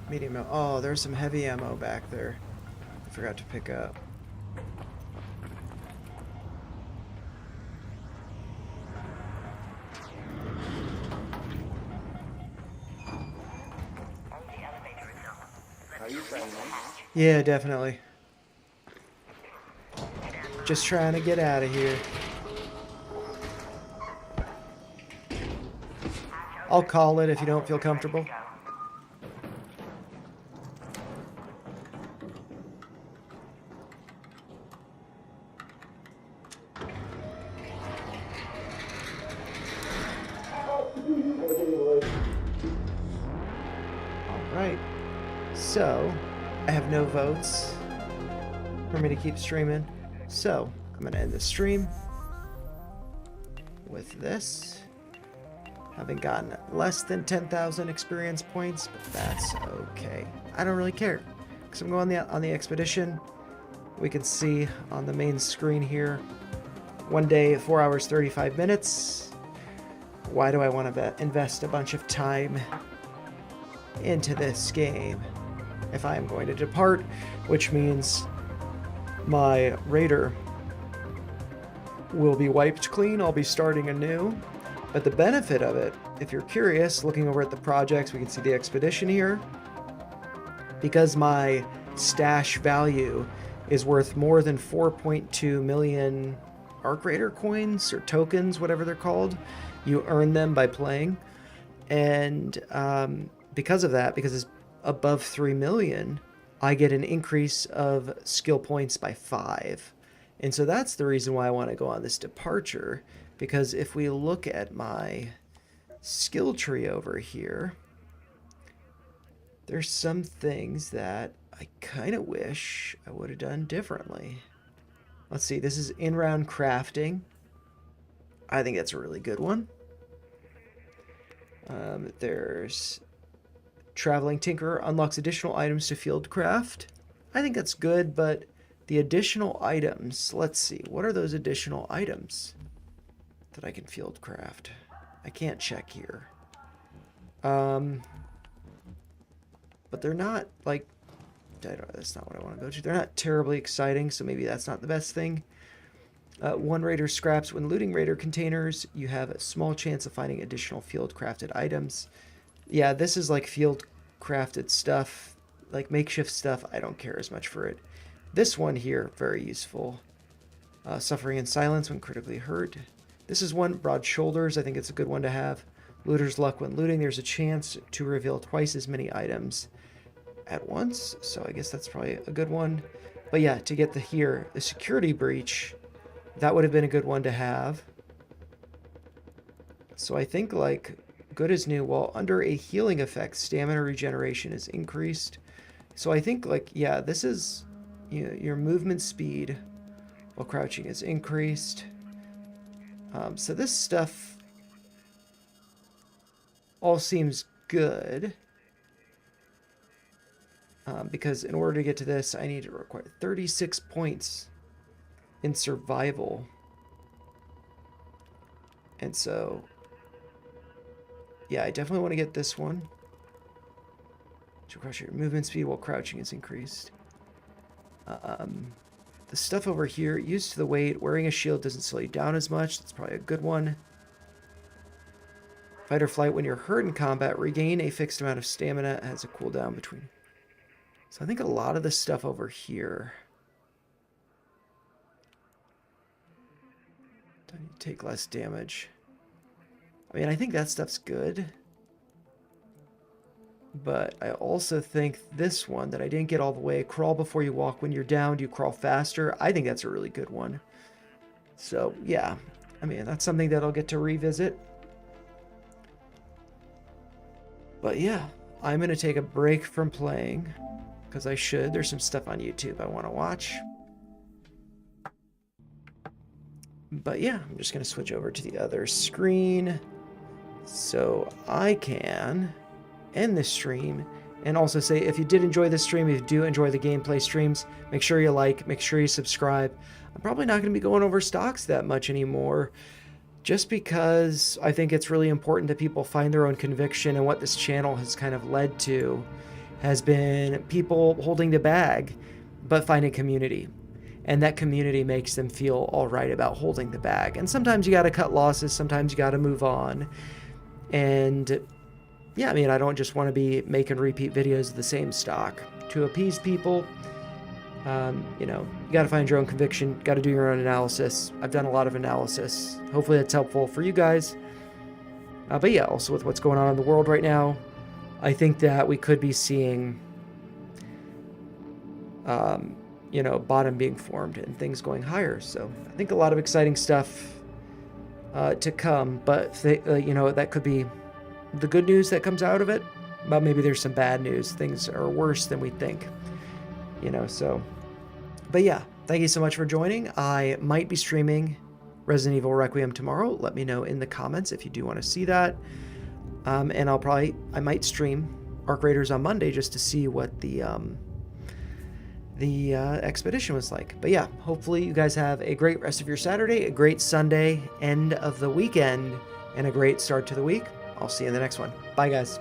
Medium ammo. Oh, there's some heavy ammo back there. I forgot to pick up. Are you friendly? Yeah, definitely. Just trying to get out of here. I'll call it if you don't feel comfortable. Alright. So, I have no votes for me to keep streaming. So, I'm going to end the stream with this. Having gotten less than 10,000 experience points, but that's okay. I don't really care, because I'm going on the expedition. We can see on the main screen here, 1 day, 4 hours, 35 minutes. Why do I want to invest a bunch of time into this game if I am going to depart, which means my raider will be wiped clean. I'll be starting anew. But the benefit of it, if you're curious, looking over at the projects, we can see the expedition here. Because my stash value is worth more than 4.2 million Arc Raider coins or tokens, whatever they're called. You earn them by playing. And because of that, because it's above 3 million, I get an increase of skill points by 5. And so that's the reason why I want to go on this departure. Because if we look at my skill tree over here, there's some things that I kind of wish I would have done differently. Let's see, this is in-round crafting. I think that's a really good one. There's Traveling Tinkerer unlocks additional items to field craft. I think that's good, but the additional items, let's see, what are those additional items that I can field craft? I can't check here. But they're not like, that's not what I want to go to. They're not terribly exciting, so maybe that's not the best thing. One Raider scraps. When looting Raider containers, you have a small chance of finding additional field crafted items. Yeah, this is like field crafted stuff, like makeshift stuff. I don't care as much for it. This one here, very useful. Suffering in silence when critically hurt. This is one, broad shoulders. I think it's a good one to have. Looter's luck. When looting, there's a chance to reveal twice as many items at once. So I guess that's probably a good one. But yeah, to get the security breach, that would have been a good one to have. So I think like good as new. While under a healing effect, stamina regeneration is increased. So I think like, yeah, this is, you know, your movement speed while crouching is increased. So this stuff all seems good. Because in order to get to this, I need to require 36 points in survival. And so, yeah, I definitely want to get this one. To crush your movement speed while crouching is increased. The stuff over here, used to the weight, wearing a shield doesn't slow you down as much. That's probably a good one. Fight or flight, when you're hurt in combat, regain a fixed amount of stamina. It has a cooldown between. So I think a lot of the stuff over here. Do I need to take less damage? I mean, I think that stuff's good. But I also think this one that I didn't get all the way, crawl before you walk. When you're downed, you crawl faster. I think that's a really good one. So, yeah. I mean, that's something that I'll get to revisit. But yeah, I'm going to take a break from playing. Because I should. There's some stuff on YouTube I want to watch. But yeah, I'm just going to switch over to the other screen. So I can end this stream. And also say, if you did enjoy this stream, if you do enjoy the gameplay streams, make sure you like, make sure you subscribe. I'm probably not going to be going over stocks that much anymore. Just because I think it's really important that people find their own conviction, and what this channel has kind of led to has been people holding the bag, but finding community. And that community makes them feel all right about holding the bag. And sometimes you got to cut losses. Sometimes you got to move on. And yeah, I mean, I don't just want to be making repeat videos of the same stock. To appease people, you know, you got to find your own conviction. Got to do your own analysis. I've done a lot of analysis. Hopefully that's helpful for you guys. But yeah, also with what's going on in the world right now, I think that we could be seeing, you know, bottom being formed and things going higher. So I think a lot of exciting stuff to come. But, you know, that could be the good news that comes out of it. But maybe there's some bad news. Things are worse than we think. You know, so. But yeah, thank you so much for joining. I might be streaming Resident Evil Requiem tomorrow. Let me know in the comments if you do want to see that. And I might stream Arc Raiders on Monday just to see what the expedition was like. But yeah, hopefully you guys have a great rest of your Saturday, a great Sunday, end of the weekend, and a great start to the week. I'll see you in the next one. Bye, guys.